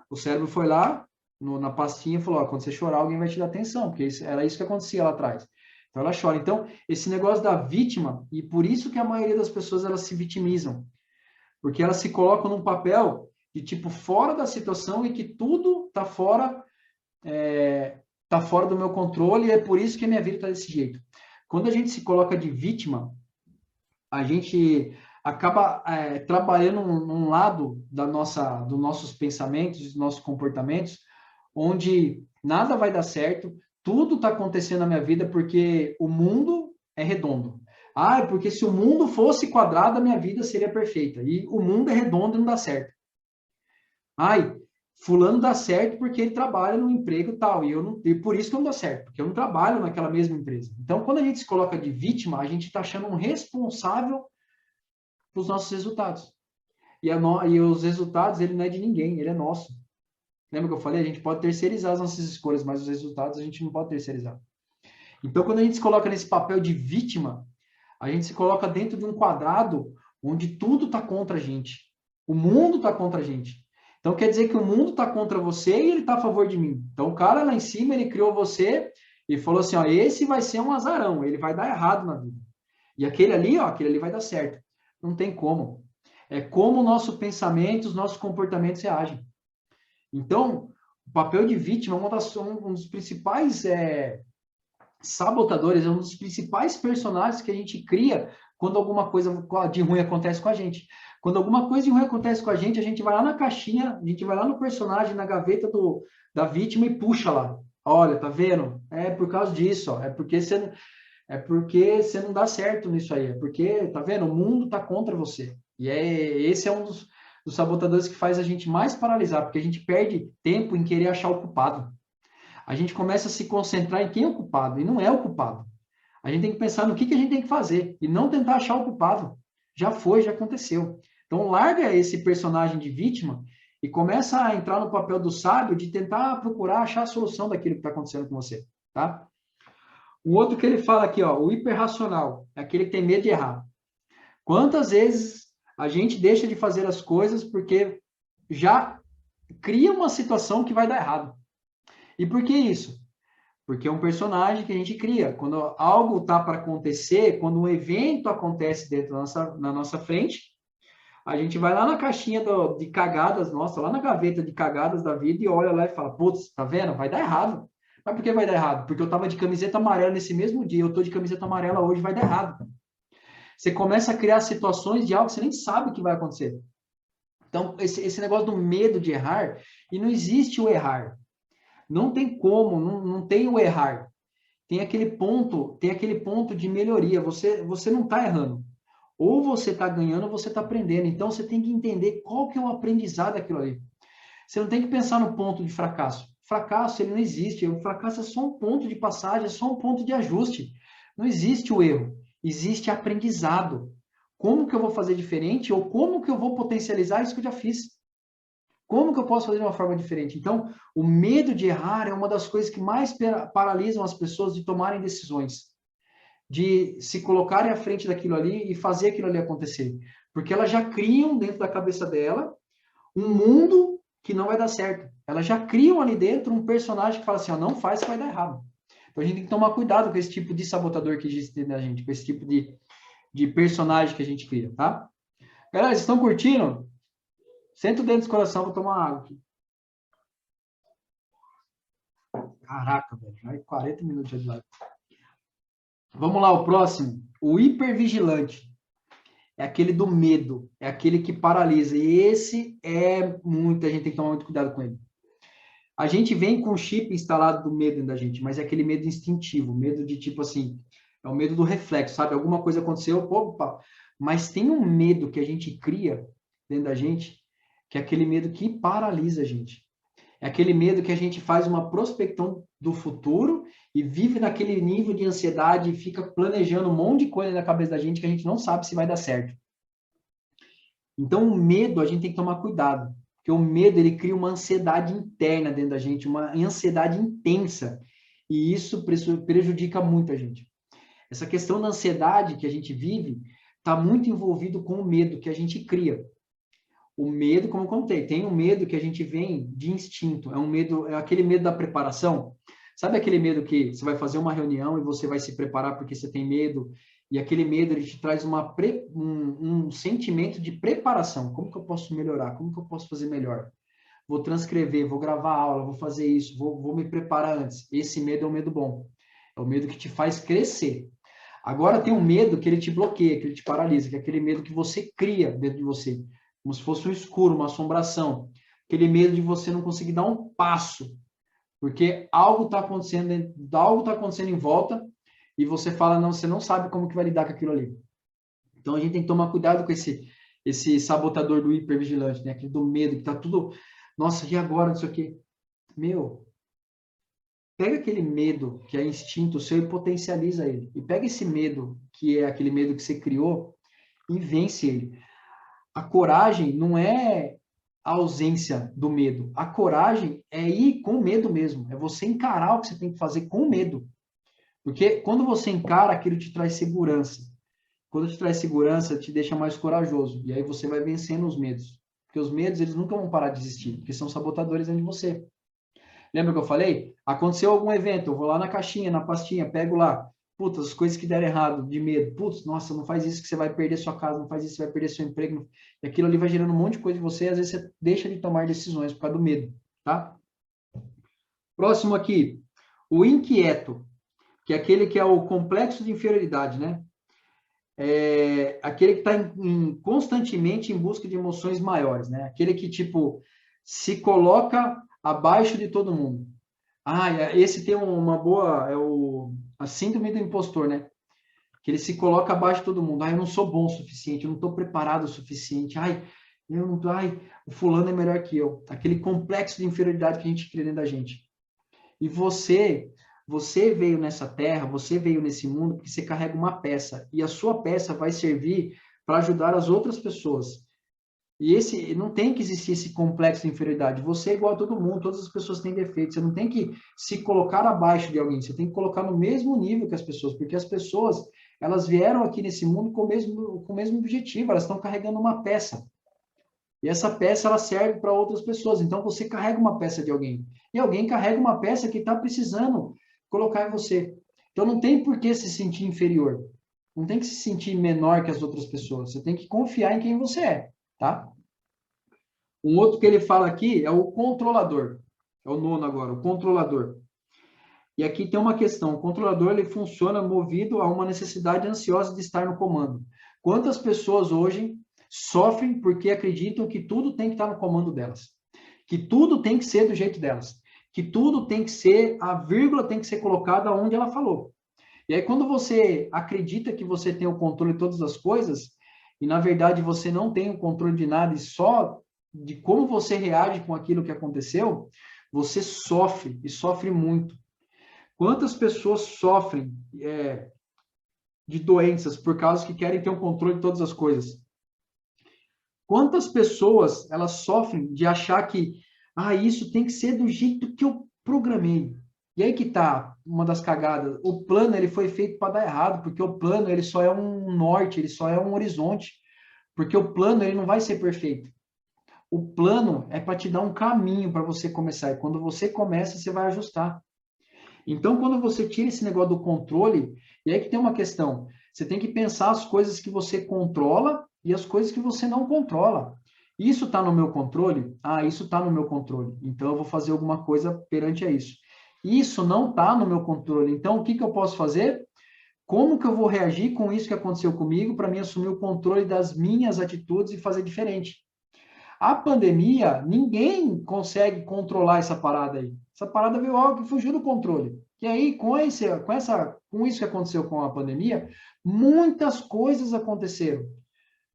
Speaker 1: o cérebro foi lá na pastinha e falou, ó, quando você chorar, alguém vai te dar atenção, porque era isso que acontecia lá atrás. Então ela chora. Então, esse negócio da vítima, e por isso que a maioria das pessoas elas se vitimizam, porque elas se colocam num papel de tipo fora da situação e que tudo tá fora do meu controle e é por isso que a minha vida está desse jeito. Quando a gente se coloca de vítima, a gente acaba trabalhando num lado dos nossos pensamentos, dos nossos comportamentos, onde nada vai dar certo, tudo está acontecendo na minha vida porque o mundo é redondo. Ah, porque se o mundo fosse quadrado, a minha vida seria perfeita. E o mundo é redondo e não dá certo. Ai, fulano dá certo porque ele trabalha num emprego tal, e por isso que não dá certo, porque eu não trabalho naquela mesma empresa. Então, quando a gente se coloca de vítima, a gente está achando um responsável para os nossos resultados. E os resultados, ele não é de ninguém, ele é nosso. Lembra que eu falei? A gente pode terceirizar as nossas escolhas, mas os resultados a gente não pode terceirizar. Então, quando a gente se coloca nesse papel de vítima, a gente se coloca dentro de um quadrado onde tudo está contra a gente. O mundo está contra a gente. Então, quer dizer que o mundo está contra você e ele está a favor de mim. Então, o cara lá em cima, ele criou você e falou assim, ó, esse vai ser um azarão, ele vai dar errado na vida. E aquele ali, ó, aquele ali vai dar certo. Não tem como. É como o nosso pensamento, os nossos comportamentos reagem. Então, o papel de vítima é um dos principais sabotadores, é um dos principais personagens que a gente cria quando alguma coisa de ruim acontece com a gente. Quando alguma coisa de ruim acontece com a gente vai lá na caixinha, a gente vai lá no personagem, na gaveta da vítima e puxa lá. Olha, tá vendo? É por causa disso, ó. É porque você não dá certo nisso aí. É porque, tá vendo? O mundo tá contra você. E esse é um dos sabotadores que faz a gente mais paralisar, porque a gente perde tempo em querer achar o culpado. A gente começa a se concentrar em quem é o culpado, e não é o culpado. A gente tem que pensar no que a gente tem que fazer, e não tentar achar o culpado. Já foi, já aconteceu. Então, larga esse personagem de vítima e começa a entrar no papel do sábio de tentar procurar achar a solução daquilo que está acontecendo com você, tá? O outro que ele fala aqui, ó, o hiperracional, é aquele que tem medo de errar. Quantas vezes a gente deixa de fazer as coisas porque já cria uma situação que vai dar errado? E por que isso? Porque é um personagem que a gente cria. Quando algo está para acontecer, quando um evento acontece dentro na nossa frente, a gente vai lá na caixinha de cagadas, nossa, lá na gaveta de cagadas da vida e olha lá e fala, putz, tá vendo? Vai dar errado. Mas por que vai dar errado? Porque eu estava de camiseta amarela nesse mesmo dia, eu estou de camiseta amarela hoje, vai dar errado. Você começa a criar situações de algo que você nem sabe o que vai acontecer. Então, esse negócio do medo de errar, e não existe o errar. Não tem como, não tem o errar. Tem aquele ponto de melhoria. Você não está errando. Ou você está ganhando ou você está aprendendo. Então, você tem que entender qual que é o aprendizado daquilo ali. Você não tem que pensar no ponto de fracasso. Fracasso, ele não existe. O fracasso é só um ponto de passagem, é só um ponto de ajuste. Não existe o erro. Existe aprendizado. Como que eu vou fazer diferente ou como que eu vou potencializar isso que eu já fiz? Como que eu posso fazer de uma forma diferente? Então, o medo de errar é uma das coisas que mais paralisam as pessoas de tomarem decisões, de se colocarem à frente daquilo ali e fazer aquilo ali acontecer. Porque elas já criam dentro da cabeça dela um mundo que não vai dar certo. Elas já criam ali dentro um personagem que fala assim, ó, não faz que vai dar errado. Então a gente tem que tomar cuidado com esse tipo de sabotador que existe dentro da gente, com esse tipo de personagem que a gente cria, tá? Galera, vocês estão curtindo? Senta o dedo do coração, vou tomar água aqui. Caraca, velho, já é 40 minutos de live. Vamos lá, o próximo. O hipervigilante. É aquele do medo, é aquele que paralisa. E esse é muito, a gente tem que tomar muito cuidado com ele. A gente vem com o chip instalado do medo dentro da gente, mas é aquele medo instintivo, medo de tipo assim, é o medo do reflexo, sabe? Alguma coisa aconteceu, opa, mas tem um medo que a gente cria dentro da gente, que é aquele medo que paralisa a gente. É aquele medo que a gente faz uma prospecção do futuro e vive naquele nível de ansiedade e fica planejando um monte de coisa na cabeça da gente que a gente não sabe se vai dar certo. Então, o medo, a gente tem que tomar cuidado, porque o medo, ele cria uma ansiedade interna dentro da gente, uma ansiedade intensa, e isso prejudica muito a gente. Essa questão da ansiedade que a gente vive está muito envolvido com o medo que a gente cria. O medo, como eu contei, tem um medo que a gente vem de instinto, é um medo, é aquele medo da preparação. Sabe aquele medo que você vai fazer uma reunião e você vai se preparar porque você tem medo, e aquele medo ele te traz um sentimento de preparação. Como que eu posso melhorar? Como que eu posso fazer melhor? Vou transcrever, vou gravar aula, vou fazer isso, vou me preparar antes. Esse medo é um medo bom. É o medo que te faz crescer. Agora tem um medo que ele te bloqueia, que ele te paralisa, que é aquele medo que você cria dentro de você, como se fosse um escuro, uma assombração. Aquele medo de você não conseguir dar um passo, porque algo está acontecendo, algo está acontecendo em volta e você fala, não, você não sabe como que vai lidar com aquilo ali. Então a gente tem que tomar cuidado com esse sabotador do hipervigilante, né? Aquele do medo, que tá tudo, nossa, e agora, não sei o quê. Meu, pega aquele medo que é instinto seu e potencializa ele. E pega esse medo, que é aquele medo que você criou, e vence ele. A coragem não é a ausência do medo. A coragem é ir com medo mesmo. É você encarar o que você tem que fazer com medo. Porque quando você encara, aquilo te traz segurança. Quando te traz segurança, te deixa mais corajoso. E aí você vai vencendo os medos. Porque os medos, eles nunca vão parar de existir. Porque são sabotadores dentro de você. Lembra que eu falei? Aconteceu algum evento, eu vou lá na caixinha, na pastinha, pego lá. Putz, as coisas que deram errado, de medo. Putz, nossa, não faz isso que você vai perder sua casa, não faz isso que você vai perder seu emprego. E aquilo ali vai gerando um monte de coisa em você, e às vezes você deixa de tomar decisões por causa do medo, tá? Próximo aqui, o inquieto, que é aquele que é o complexo de inferioridade, né? É aquele que está constantemente em busca de emoções maiores, né? Aquele que, tipo, se coloca abaixo de todo mundo. Ah, esse tem uma boa, a síndrome do impostor, né? Que ele se coloca abaixo de todo mundo. Ah, eu não sou bom o suficiente, eu não estou preparado o suficiente. Ai, eu não tô, ai, o fulano é melhor que eu. Aquele complexo de inferioridade que a gente cria dentro da gente. E você veio nessa terra, você veio nesse mundo porque você carrega uma peça. E a sua peça vai servir para ajudar as outras pessoas. E esse não tem que existir esse complexo de inferioridade. Você é igual a todo mundo, todas as pessoas têm defeitos. Você não tem que se colocar abaixo de alguém, você tem que colocar no mesmo nível que as pessoas, porque as pessoas, elas vieram aqui nesse mundo com o mesmo objetivo, elas estão carregando uma peça. E essa peça ela serve para outras pessoas. Então você carrega uma peça de alguém. E alguém carrega uma peça que está precisando colocar em você. Então não tem por que se sentir inferior. Não tem que se sentir menor que as outras pessoas. Você tem que confiar em quem você é, tá? Um outro que ele fala aqui é o controlador. É o nono agora, o controlador. E aqui tem uma questão. O controlador ele funciona movido a uma necessidade ansiosa de estar no comando. Quantas pessoas hoje sofrem porque acreditam que tudo tem que estar no comando delas? Que tudo tem que ser do jeito delas? Que tudo tem que ser, a vírgula tem que ser colocada onde ela falou. E aí, quando você acredita que você tem o controle de todas as coisas, e na verdade você não tem o controle de nada e só de como você reage com aquilo que aconteceu, você sofre, e sofre muito. Quantas pessoas sofrem de doenças por causa que querem ter o controle de todas as coisas? Quantas pessoas elas sofrem de achar que isso tem que ser do jeito que eu programei? E aí que tá uma das cagadas. O plano ele foi feito para dar errado, porque o plano ele só é um norte, ele só é um horizonte. Porque o plano, ele não vai ser perfeito. O plano é para te dar um caminho para você começar. E quando você começa, você vai ajustar. Então, quando você tira esse negócio do controle, e aí que tem uma questão, você tem que pensar as coisas que você controla e as coisas que você não controla. Isso está no meu controle? Ah, isso está no meu controle. Então, eu vou fazer alguma coisa perante a isso. Isso não está no meu controle. Então, o que que eu posso fazer? Como que eu vou reagir com isso que aconteceu comigo para mim assumir o controle das minhas atitudes e fazer diferente? A pandemia, ninguém consegue controlar essa parada aí. Essa parada veio algo que fugiu do controle. E aí, com isso que aconteceu com a pandemia, muitas coisas aconteceram.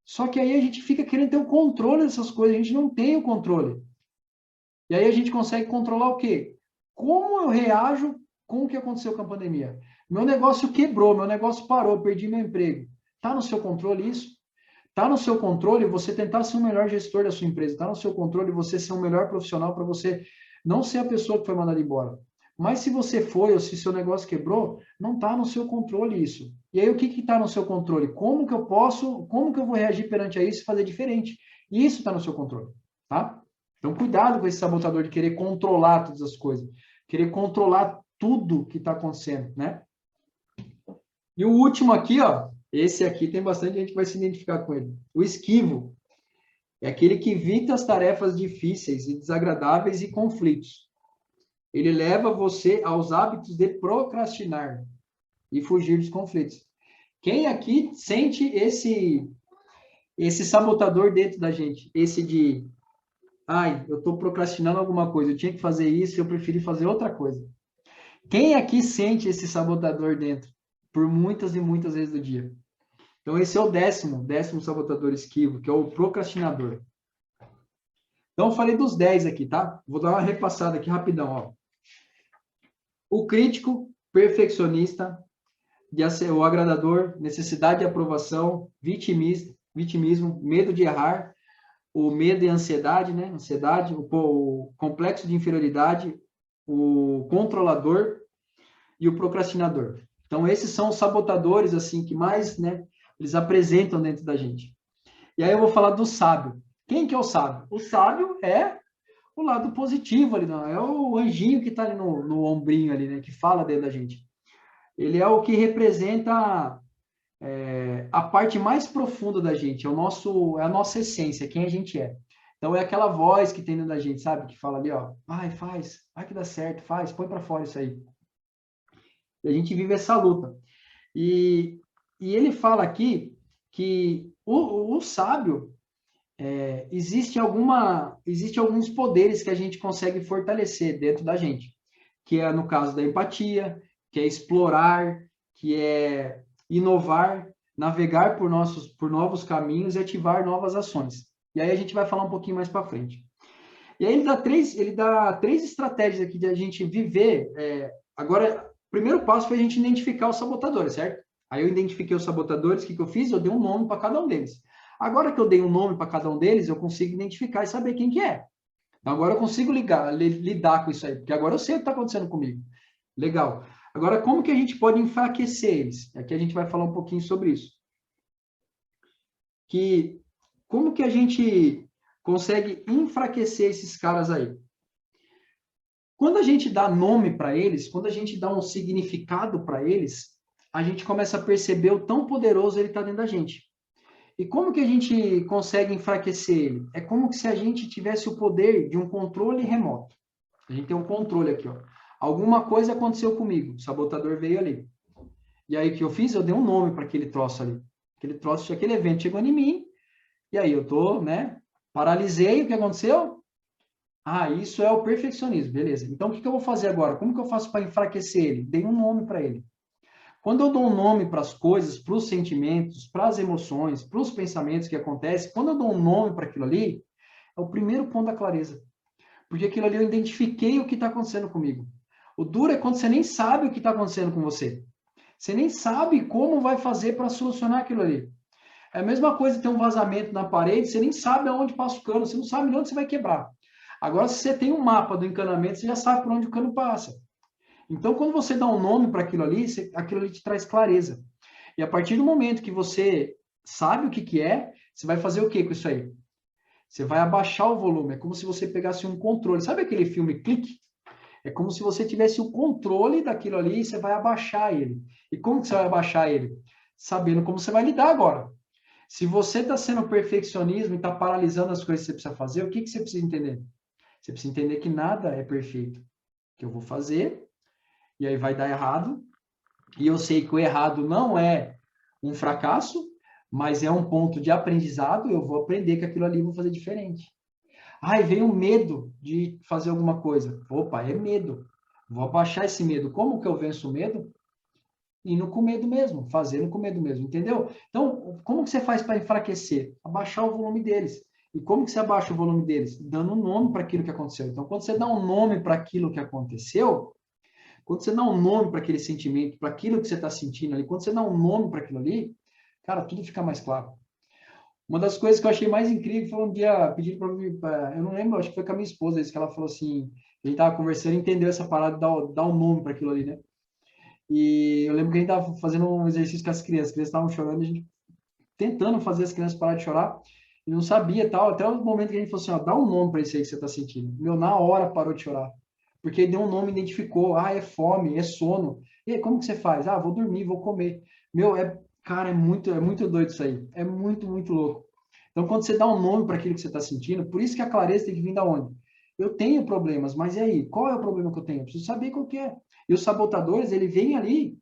Speaker 1: Só que aí a gente fica querendo ter o controle dessas coisas, a gente não tem o controle. E aí a gente consegue controlar o quê? Como eu reajo com o que aconteceu com a pandemia? Meu negócio quebrou, meu negócio parou, perdi meu emprego. Está no seu controle isso? Está no seu controle você tentar ser o melhor gestor da sua empresa. Está no seu controle você ser o melhor profissional para você não ser a pessoa que foi mandada embora. Mas se você foi ou se seu negócio quebrou, não está no seu controle isso. E aí o que está no seu controle? Como que eu vou reagir perante a isso e fazer diferente? Isso está no seu controle, tá? Então cuidado com esse sabotador de querer controlar todas as coisas, querer controlar tudo que está acontecendo, né? E o último aqui, ó, esse aqui tem bastante gente que vai se identificar com ele. O esquivo é aquele que evita as tarefas difíceis e desagradáveis e conflitos. Ele leva você aos hábitos de procrastinar e fugir dos conflitos. Quem aqui sente esse sabotador dentro da gente? Esse de, ai, eu estou procrastinando alguma coisa, eu tinha que fazer isso, eu preferi fazer outra coisa. Quem aqui sente esse sabotador dentro? Por muitas e muitas vezes do dia. Então, esse é o décimo sabotador esquivo, que é o procrastinador. Então, eu falei dos 10 aqui, tá? Vou dar uma repassada aqui rapidão, ó. O crítico, perfeccionista, o agradador, necessidade de aprovação, vitimismo, medo de errar, o medo e a ansiedade, né? Ansiedade, o complexo de inferioridade, o controlador e o procrastinador. Então, esses são os sabotadores, assim, que mais, né, eles apresentam dentro da gente. E aí eu vou falar do sábio. Quem que é o sábio? O sábio é o lado positivo ali, não? É o anjinho que está ali no ombrinho ali, né, que fala dentro da gente. Ele é o que representa a parte mais profunda da gente, é a nossa essência, quem a gente é. Então é aquela voz que tem dentro da gente, sabe? Que fala ali, ó, vai que dá certo, faz, põe para fora isso aí. E a gente vive essa luta. E ele fala aqui que o sábio, existe alguns poderes que a gente consegue fortalecer dentro da gente, que é no caso da empatia, que é explorar, que é inovar, navegar por novos caminhos e ativar novas ações. E aí a gente vai falar um pouquinho mais para frente. E aí ele dá três estratégias aqui de a gente viver. Agora, o primeiro passo foi a gente identificar os sabotadores, certo? Aí eu identifiquei os sabotadores, o que eu fiz? Eu dei um nome para cada um deles. Agora que eu dei um nome para cada um deles, eu consigo identificar e saber quem que é. Então, agora eu consigo lidar com isso aí, porque agora eu sei o que está acontecendo comigo. Legal. Agora, como que a gente pode enfraquecer eles? Aqui a gente vai falar um pouquinho sobre isso. Como que a gente consegue enfraquecer esses caras aí? Quando a gente dá nome para eles, quando a gente dá um significado para eles, a gente começa a perceber o tão poderoso ele está dentro da gente. E como que a gente consegue enfraquecer ele? É como se a gente tivesse o poder de um controle remoto. A gente tem um controle aqui, ó. Alguma coisa aconteceu comigo, o sabotador veio ali. E aí o que eu fiz? Eu dei um nome para aquele troço ali. Aquele evento chegou em mim, e aí eu tô, né? Paralisei, o que aconteceu? Ah, isso é o perfeccionismo, beleza. Então o que eu vou fazer agora? Como que eu faço para enfraquecer ele? Dei um nome para ele. Quando eu dou um nome para as coisas, para os sentimentos, para as emoções, para os pensamentos que acontecem, quando eu dou um nome para aquilo ali, é o primeiro ponto da clareza. Porque aquilo ali eu identifiquei o que está acontecendo comigo. O duro é quando você nem sabe o que está acontecendo com você. Você nem sabe como vai fazer para solucionar aquilo ali. É a mesma coisa ter um vazamento na parede, você nem sabe aonde passa o cano, você não sabe onde você vai quebrar. Agora, se você tem um mapa do encanamento, você já sabe por onde o cano passa. Então, quando você dá um nome para aquilo ali te traz clareza. E a partir do momento que você sabe o que é, Você vai fazer o que com isso aí? Você vai abaixar o volume. É como se você pegasse um controle. Sabe aquele filme Clique? É como se você tivesse o controle daquilo ali e você vai abaixar ele. E como que você vai abaixar ele? Sabendo como você vai lidar agora. Se você está sendo perfeccionismo e está paralisando as coisas que você precisa fazer, o que, que você precisa entender? Você precisa entender que nada é perfeito. Que eu vou fazer, e aí vai dar errado. E eu sei que o errado não é um fracasso, mas é um ponto de aprendizado. Eu vou aprender que aquilo ali eu vou fazer diferente. Ai, veio um medo de fazer alguma coisa. Opa, é medo. Vou abaixar esse medo. Como que eu venço o medo? Indo com medo mesmo, fazendo com medo mesmo, entendeu? Então, como que você faz para enfraquecer? Abaixar o volume deles. E como que você abaixa o volume deles? Dando um nome para aquilo que aconteceu. Então, quando você dá um nome para aquilo que aconteceu, quando você dá um nome para aquele sentimento, para aquilo que você está sentindo ali, quando você dá um nome para aquilo ali, cara, tudo fica mais claro. Uma das coisas que eu achei mais incrível foi um dia pedindo para eu não lembro, acho que foi com a minha esposa, isso que ela falou assim, a gente tava conversando e entendeu essa parada de dar um nome para aquilo ali, né? E eu lembro que a gente tava fazendo um exercício com as crianças estavam chorando, a gente tentando fazer as crianças parar de chorar, e não sabia tal, até o momento que a gente falou assim, ó, dá um nome para isso aí que você tá sentindo. Meu, na hora parou de chorar. Porque ele deu um nome, identificou, ah, é fome, é sono. E aí, como que você faz? Ah, vou dormir, vou comer. Meu, cara, é muito doido isso aí. É muito, muito louco. Então, quando você dá um nome para aquilo que você está sentindo, por isso que a clareza tem que vir da onde? Eu tenho problemas, mas e aí? Qual é o problema que eu tenho? Eu preciso saber qual que é. E os sabotadores, ele vem ali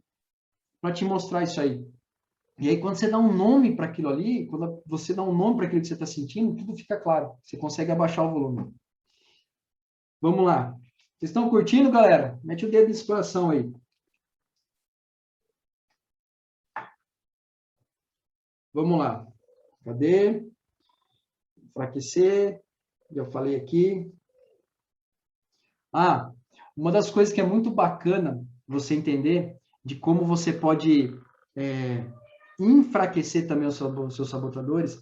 Speaker 1: para te mostrar isso aí. E aí, quando você dá um nome para aquilo ali, quando você dá um nome para aquilo que você está sentindo, tudo fica claro. Você consegue abaixar o volume. Vamos lá. Vocês estão curtindo, galera? Mete o dedo nesse coração aí. Vamos lá. Cadê? Enfraquecer. Já falei aqui. Ah, uma das coisas que é muito bacana você entender de como você pode enfraquecer também os seus sabotadores.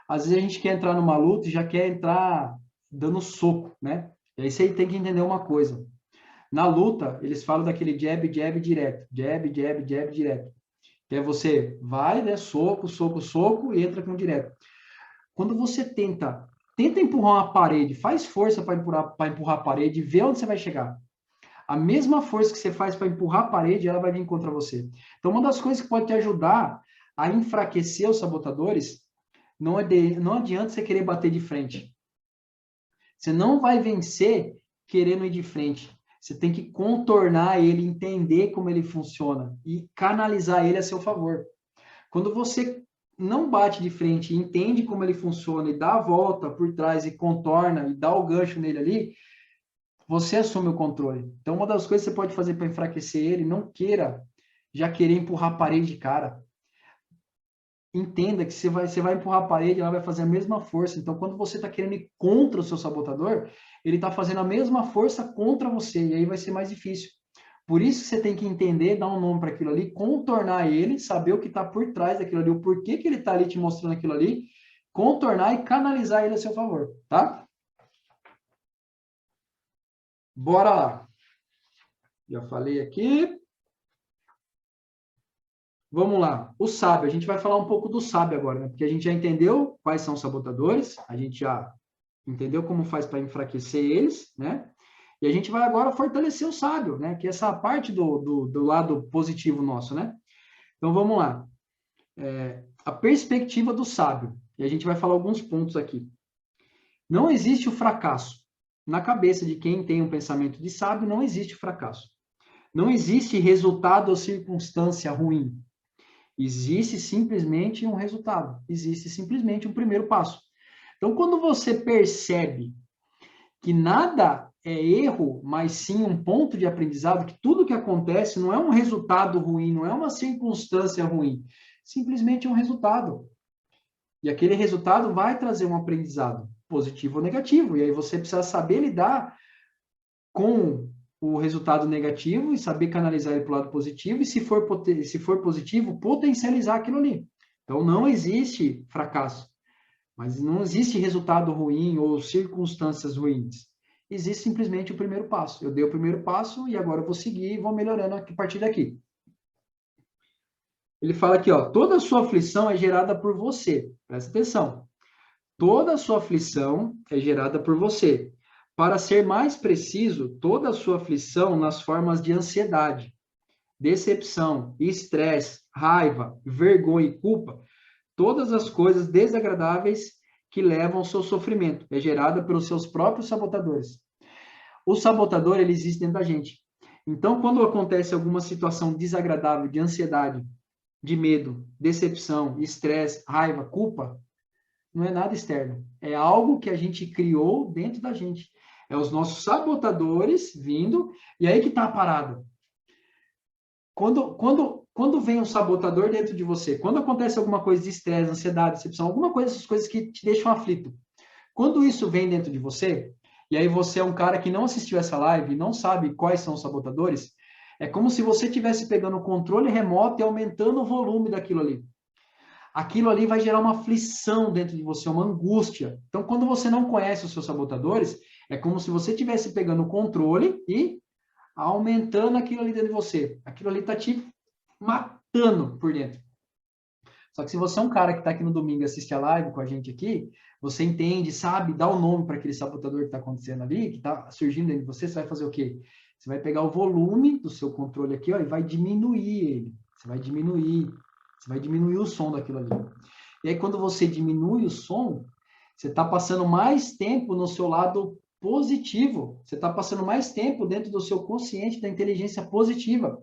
Speaker 1: Às vezes a gente quer entrar numa luta e já quer entrar dando soco, né? E aí você tem que entender uma coisa. Na luta, eles falam daquele jab, jab direto. Jab, jab, jab direto. Que é você vai, né? Soco, soco, soco e entra com direto. Quando você tenta empurrar uma parede, faz força para empurrar a parede e vê onde você vai chegar. A mesma força que você faz para empurrar a parede, ela vai vir contra você. Então, uma das coisas que pode te ajudar a enfraquecer os sabotadores não adianta você querer bater de frente. Você não vai vencer querendo ir de frente. Você tem que contornar ele, entender como ele funciona e canalizar ele a seu favor. Quando você não bate de frente e entende como ele funciona e dá a volta por trás e contorna e dá o gancho nele ali, você assume o controle. Então, uma das coisas que você pode fazer para enfraquecer ele, não queira já querer empurrar a parede de cara. Entenda que você vai empurrar a parede, ela vai fazer a mesma força. Então, quando você está querendo ir contra o seu sabotador, ele está fazendo a mesma força contra você, e aí vai ser mais difícil. Por isso que você tem que entender, dar um nome para aquilo ali, contornar ele, saber o que está por trás daquilo ali, o porquê que ele está ali te mostrando aquilo ali, contornar e canalizar ele a seu favor, tá? Bora lá. Já falei aqui. Vamos lá. O sábio, a gente vai falar um pouco do sábio agora, né? Porque a gente já entendeu quais são os sabotadores, a gente já entendeu como faz para enfraquecer eles, né? E a gente vai agora fortalecer o sábio, né? Que é essa parte do lado positivo nosso, né? Então vamos lá. A perspectiva do sábio. E a gente vai falar alguns pontos aqui. Não existe o fracasso. Na cabeça de quem tem um pensamento de sábio, não existe o fracasso. Não existe resultado ou circunstância ruim. Existe simplesmente um resultado. Existe simplesmente um primeiro passo. Então, quando você percebe que nada é erro, mas sim um ponto de aprendizado, que tudo que acontece não é um resultado ruim, não é uma circunstância ruim, simplesmente é um resultado. E aquele resultado vai trazer um aprendizado, positivo ou negativo. E aí você precisa saber lidar com o resultado negativo e saber canalizar ele para o lado positivo. E se for positivo, potencializar aquilo ali. Então não existe fracasso, mas não existe resultado ruim ou circunstâncias ruins. Existe simplesmente o primeiro passo. Eu dei o primeiro passo e agora eu vou seguir e vou melhorando a partir daqui. Ele fala aqui, ó, toda a sua aflição é gerada por você. Presta atenção. Toda a sua aflição é gerada por você. Para ser mais preciso, toda a sua aflição nas formas de ansiedade, decepção, estresse, raiva, vergonha e culpa, todas as coisas desagradáveis que levam ao seu sofrimento, é gerada pelos seus próprios sabotadores. O sabotador, ele existe dentro da gente. Então, quando acontece alguma situação desagradável de ansiedade, de medo, decepção, estresse, raiva, culpa, não é nada externo. É algo que a gente criou dentro da gente. É os nossos sabotadores vindo, e aí que está a parada. Quando vem um sabotador dentro de você, quando acontece alguma coisa de estresse, ansiedade, decepção, alguma coisa, essas coisas que te deixam aflito, quando isso vem dentro de você, e aí você é um cara que não assistiu essa live e não sabe quais são os sabotadores, é como se você estivesse pegando o controle remoto e aumentando o volume daquilo ali. Aquilo ali vai gerar uma aflição dentro de você, uma angústia. Então, quando você não conhece os seus sabotadores, é como se você estivesse pegando o controle e aumentando aquilo ali dentro de você. Aquilo ali está te matando por dentro. Só que se você é um cara que está aqui no domingo e assiste a live com a gente aqui, você entende, sabe, dá o nome para aquele sabotador que está acontecendo ali, que está surgindo dentro de você, você vai fazer o quê? Você vai pegar o volume do seu controle aqui, ó, e vai diminuir ele. Você vai diminuir o som daquilo ali. E aí, quando você diminui o som, você está passando mais tempo no seu lado positivo. Você está passando mais tempo dentro do seu consciente da inteligência positiva.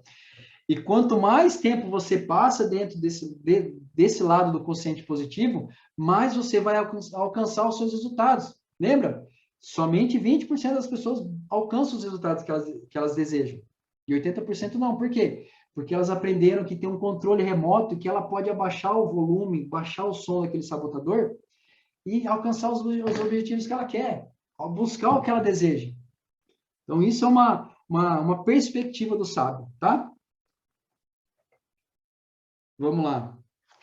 Speaker 1: E quanto mais tempo você passa dentro desse lado do consciente positivo, mais você vai alcançar os seus resultados. Lembra? Somente 20% das pessoas alcançam os resultados que elas desejam. E 80% não. Por quê? Porque elas aprenderam que tem um controle remoto e que ela pode abaixar o volume, baixar o som daquele sabotador e alcançar os objetivos que ela quer, buscar o que ela deseja. Então, isso é uma perspectiva do sábio, tá? Vamos lá.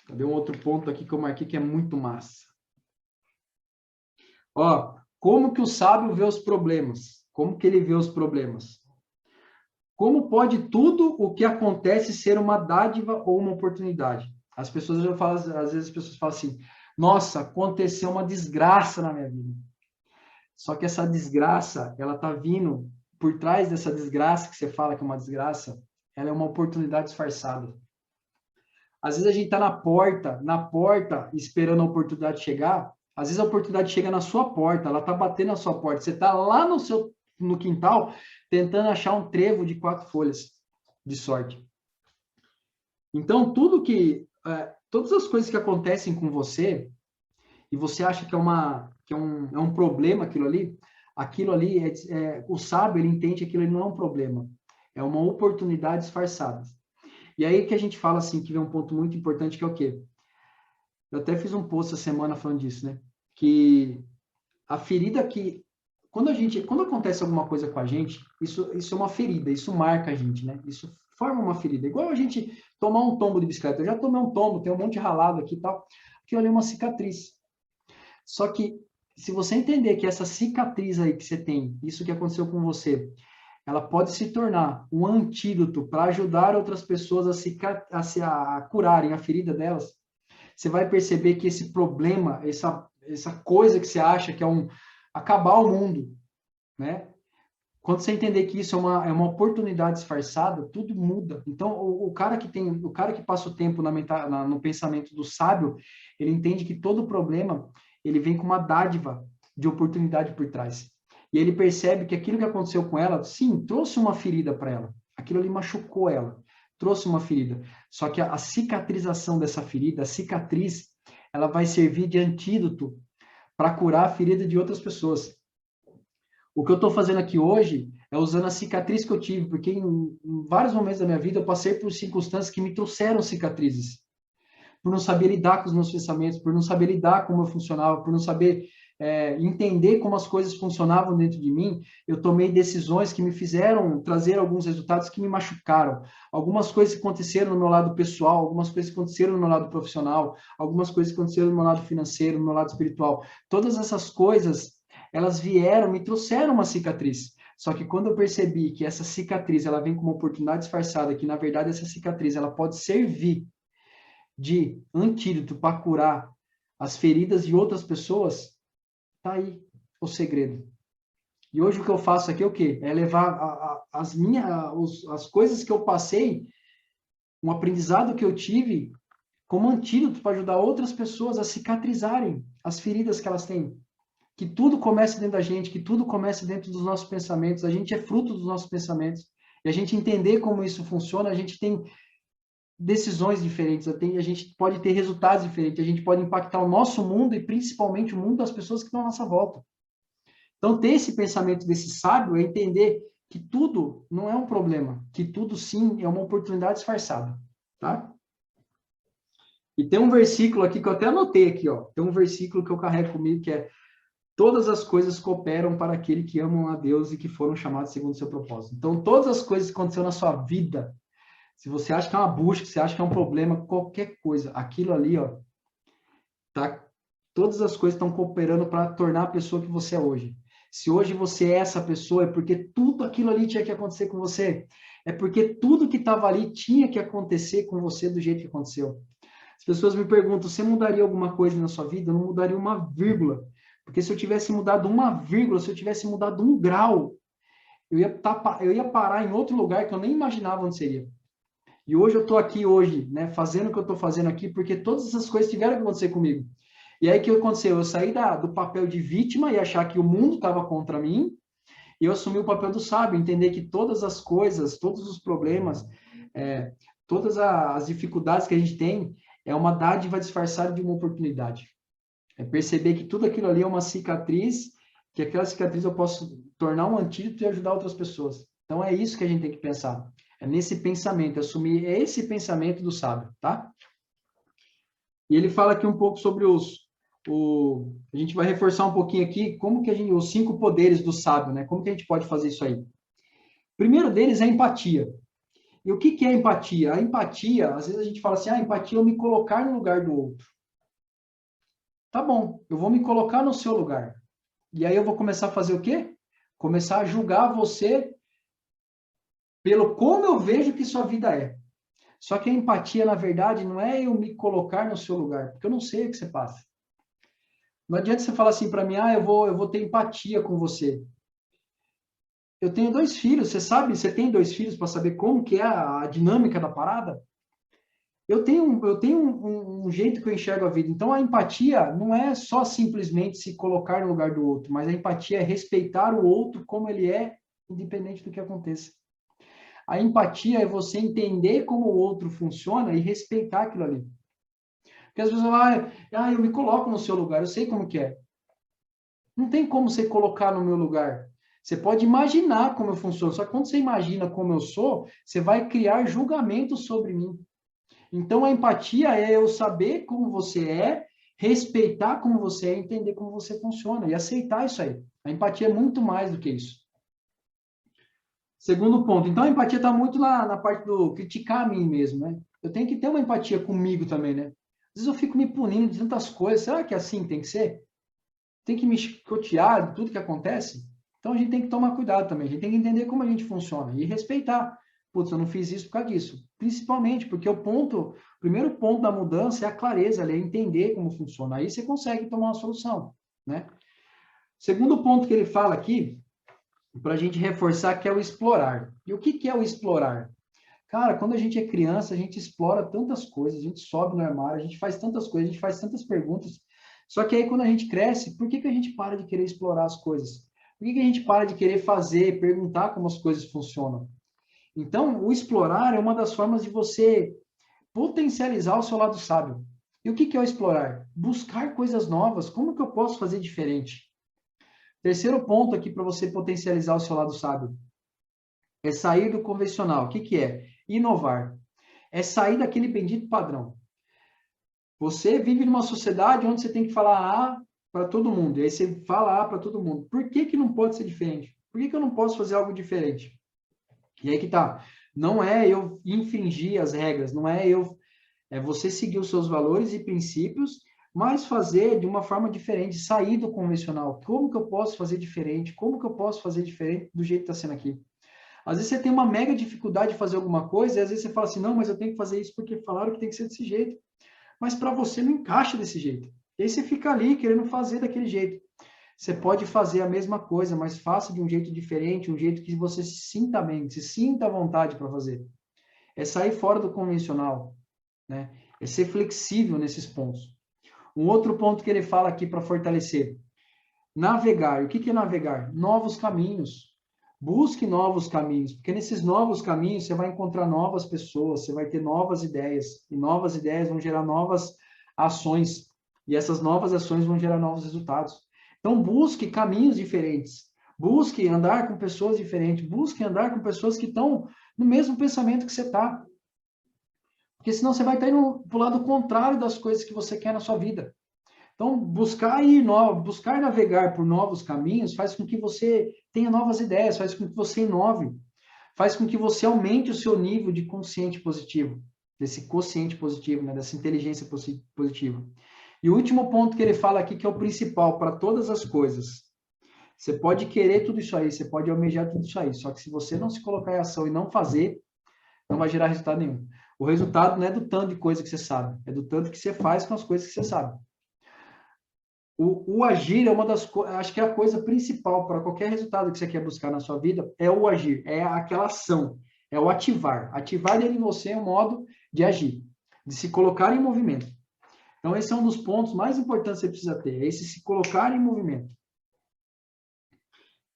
Speaker 1: Cadê um outro ponto aqui que eu marquei que é muito massa? Ó, como que o sábio vê os problemas? Como que ele vê os problemas? Como pode tudo o que acontece ser uma dádiva ou uma oportunidade? As pessoas já falam, às vezes as pessoas falam assim: "Nossa, aconteceu uma desgraça na minha vida". Só que essa desgraça, ela tá vindo por trás dessa desgraça que você fala que é uma desgraça, ela é uma oportunidade disfarçada. Às vezes a gente está na porta, esperando a oportunidade chegar. Às vezes a oportunidade chega na sua porta, ela está batendo na sua porta. Você está lá no quintal, tentando achar um trevo de 4 folhas de sorte. Então, todas as coisas que acontecem com você, e você acha que é um problema aquilo ali, o sábio, ele entende que aquilo ali não é um problema. É uma oportunidade disfarçada. E aí que a gente fala assim, que vem um ponto muito importante, que é o quê? Eu até fiz um post essa semana falando disso, né? Que a ferida que... Quando acontece alguma coisa com a gente, isso é uma ferida, isso marca a gente, né? Isso forma uma ferida. Igual a gente tomar um tombo de bicicleta. Eu já tomei um tombo, tem um monte de ralado aqui e tal. Aquilo ali é uma cicatriz. Só que, se você entender que essa cicatriz aí que você tem, isso que aconteceu com você, ela pode se tornar um antídoto para ajudar outras pessoas a curarem a ferida delas, você vai perceber que esse problema, essa coisa que você acha que é acabar o mundo, né? Quando você entender que isso é uma oportunidade disfarçada, tudo muda. Então, o cara que passa o tempo no pensamento do sábio, ele entende que todo problema, ele vem com uma dádiva de oportunidade por trás. E ele percebe que aquilo que aconteceu com ela, sim, trouxe uma ferida para ela. Aquilo ali machucou ela, trouxe uma ferida. Só que a cicatrização dessa ferida, a cicatriz, ela vai servir de antídoto para curar a ferida de outras pessoas. O que eu estou fazendo aqui hoje é usando a cicatriz que eu tive, porque em vários momentos da minha vida eu passei por circunstâncias que me trouxeram cicatrizes. Por não saber lidar com os meus pensamentos, por não saber lidar como eu funcionava, por não saber entender como as coisas funcionavam dentro de mim, eu tomei decisões que me fizeram trazer alguns resultados que me machucaram. Algumas coisas que aconteceram no meu lado pessoal, algumas coisas que aconteceram no meu lado profissional, algumas coisas que aconteceram no meu lado financeiro, no meu lado espiritual. Todas essas coisas, elas vieram, me trouxeram uma cicatriz. Só que quando eu percebi que essa cicatriz, ela vem com uma oportunidade disfarçada, que na verdade essa cicatriz, ela pode servir de antídoto para curar as feridas de outras pessoas, tá aí o segredo. E hoje o que eu faço aqui é o quê? É levar as coisas que eu passei, um aprendizado que eu tive, como antídoto para ajudar outras pessoas a cicatrizarem as feridas que elas têm. Que tudo começa dentro da gente, que tudo começa dentro dos nossos pensamentos. A gente é fruto dos nossos pensamentos. E a gente entender como isso funciona, a gente tem decisões diferentes, a gente pode ter resultados diferentes, a gente pode impactar o nosso mundo e principalmente o mundo das pessoas que estão à nossa volta. Então, ter esse pensamento desse sábio é entender que tudo não é um problema, que tudo sim é uma oportunidade disfarçada, tá? E tem um versículo aqui que eu até anotei aqui, ó. Tem um versículo que eu carrego comigo que é: todas as coisas cooperam para aquele que amam a Deus e que foram chamados segundo o seu propósito. Então, todas as coisas que aconteceram na sua vida, se você acha que é uma busca, se você acha que é um problema, qualquer coisa, aquilo ali, ó, tá? Todas as coisas estão cooperando para tornar a pessoa que você é hoje. Se hoje você é essa pessoa, é porque tudo aquilo ali tinha que acontecer com você. É porque tudo que estava ali tinha que acontecer com você do jeito que aconteceu. As pessoas me perguntam, você mudaria alguma coisa na sua vida? Eu não mudaria uma vírgula. Porque se eu tivesse mudado uma vírgula, se eu tivesse mudado um grau, eu ia parar em outro lugar que eu nem imaginava onde seria. E hoje eu estou aqui hoje, né, fazendo o que eu estou fazendo aqui, porque todas essas coisas tiveram que acontecer comigo. E aí o que aconteceu? Eu saí do papel de vítima e achar que o mundo estava contra mim, e eu assumi o papel do sábio, entender que todas as coisas, todos os problemas, todas as dificuldades que a gente tem, é uma dádiva disfarçada de uma oportunidade. É perceber que tudo aquilo ali é uma cicatriz, que aquela cicatriz eu posso tornar um antídoto e ajudar outras pessoas. Então é isso que a gente tem que pensar. É nesse pensamento, assumir esse pensamento do sábio, tá? E ele fala aqui um pouco sobre a gente vai reforçar um pouquinho aqui como que os 5 poderes do sábio, né? Como que a gente pode fazer isso aí? O primeiro deles é a empatia. E o que é a empatia? A empatia, às vezes a gente fala assim, empatia é eu me colocar no lugar do outro. Tá bom, eu vou me colocar no seu lugar. E aí eu vou começar a fazer o quê? Começar a julgar você pelo como eu vejo que sua vida é. Só que a empatia, na verdade, não é eu me colocar no seu lugar, porque eu não sei o que você passa. Não adianta você falar assim para mim, eu vou ter empatia com você. Eu tenho 2 filhos, você sabe, você tem 2 filhos para saber como que é a dinâmica da parada? Eu tenho um jeito que eu enxergo a vida. Então, a empatia não é só simplesmente se colocar no lugar do outro, mas a empatia é respeitar o outro como ele é, independente do que aconteça. A empatia é você entender como o outro funciona e respeitar aquilo ali. Porque às vezes eu me coloco no seu lugar, eu sei como que é. Não tem como você colocar no meu lugar. Você pode imaginar como eu funciono, só que quando você imagina como eu sou, você vai criar julgamentos sobre mim. Então, a empatia é eu saber como você é, respeitar como você é, entender como você funciona e aceitar isso aí. A empatia é muito mais do que isso. Segundo ponto. Então, a empatia está muito na parte do criticar a mim mesmo, né? Eu tenho que ter uma empatia comigo também, né? Às vezes eu fico me punindo de tantas coisas. Será que é assim tem que ser? Tem que me chicotear de tudo que acontece? Então, a gente tem que tomar cuidado também. A gente tem que entender como a gente funciona e respeitar. Putz, eu não fiz isso por causa disso. Principalmente porque o primeiro ponto da mudança é a clareza, é entender como funciona. Aí você consegue tomar uma solução, né? Segundo ponto que ele fala aqui, para a gente reforçar, que é o explorar. E o que é o explorar? Cara, quando a gente é criança, a gente explora tantas coisas, a gente sobe no armário, a gente faz tantas coisas, a gente faz tantas perguntas. Só que aí, quando a gente cresce, por que a gente para de querer explorar as coisas? Por que a gente para de querer fazer, perguntar como as coisas funcionam? Então, o explorar é uma das formas de você potencializar o seu lado sábio. E o que é o explorar? Buscar coisas novas. Como que eu posso fazer diferente? Terceiro ponto aqui para você potencializar o seu lado sábio é sair do convencional. O que é? Inovar. É sair daquele bendito padrão. Você vive numa sociedade onde você tem que falar A para todo mundo. E aí você fala A para todo mundo. Por que não pode ser diferente? Por que eu não posso fazer algo diferente? E aí que tá. Não é eu infringir as regras, não é você seguir os seus valores e princípios, mas fazer de uma forma diferente, sair do convencional. Como que eu posso fazer diferente? Como que eu posso fazer diferente do jeito que está sendo aqui? Às vezes você tem uma mega dificuldade de fazer alguma coisa, e às vezes você fala assim, não, mas eu tenho que fazer isso porque falaram que tem que ser desse jeito. mas para você não encaixa desse jeito. E aí você fica ali querendo fazer daquele jeito. Você pode fazer a mesma coisa, mas faça de um jeito diferente, um jeito que você se sinta bem, se sinta à vontade para fazer. É sair fora do convencional, né? É ser flexível nesses pontos. Um outro ponto que ele fala aqui para fortalecer: navegar. O que é navegar? Novos caminhos. Busque novos caminhos, porque nesses novos caminhos você vai encontrar novas pessoas, você vai ter novas ideias, e novas ideias vão gerar novas ações, e essas novas ações vão gerar novos resultados. Então, busque caminhos diferentes, busque andar com pessoas diferentes, busque andar com pessoas que estão no mesmo pensamento que você está, porque senão você vai estar indo para o lado contrário das coisas que você quer na sua vida. Então, buscar navegar por novos caminhos faz com que você tenha novas ideias, faz com que você inove, faz com que você aumente o seu nível de consciente positivo, desse quociente positivo, né, dessa inteligência positiva. E o último ponto que ele fala aqui, que é o principal para todas as coisas. Você pode querer tudo isso aí, você pode almejar tudo isso aí, só que se você não se colocar em ação e não fazer, não vai gerar resultado nenhum. O resultado não é do tanto de coisa que você sabe, é do tanto que você faz com as coisas que você sabe. O agir é uma das coisas, acho que é a coisa principal para qualquer resultado que você quer buscar na sua vida, é o agir, é aquela ação, é o ativar. Ativar dentro de você é um modo de agir, de se colocar em movimento. Então, esse é um dos pontos mais importantes que você precisa ter, é esse se colocar em movimento.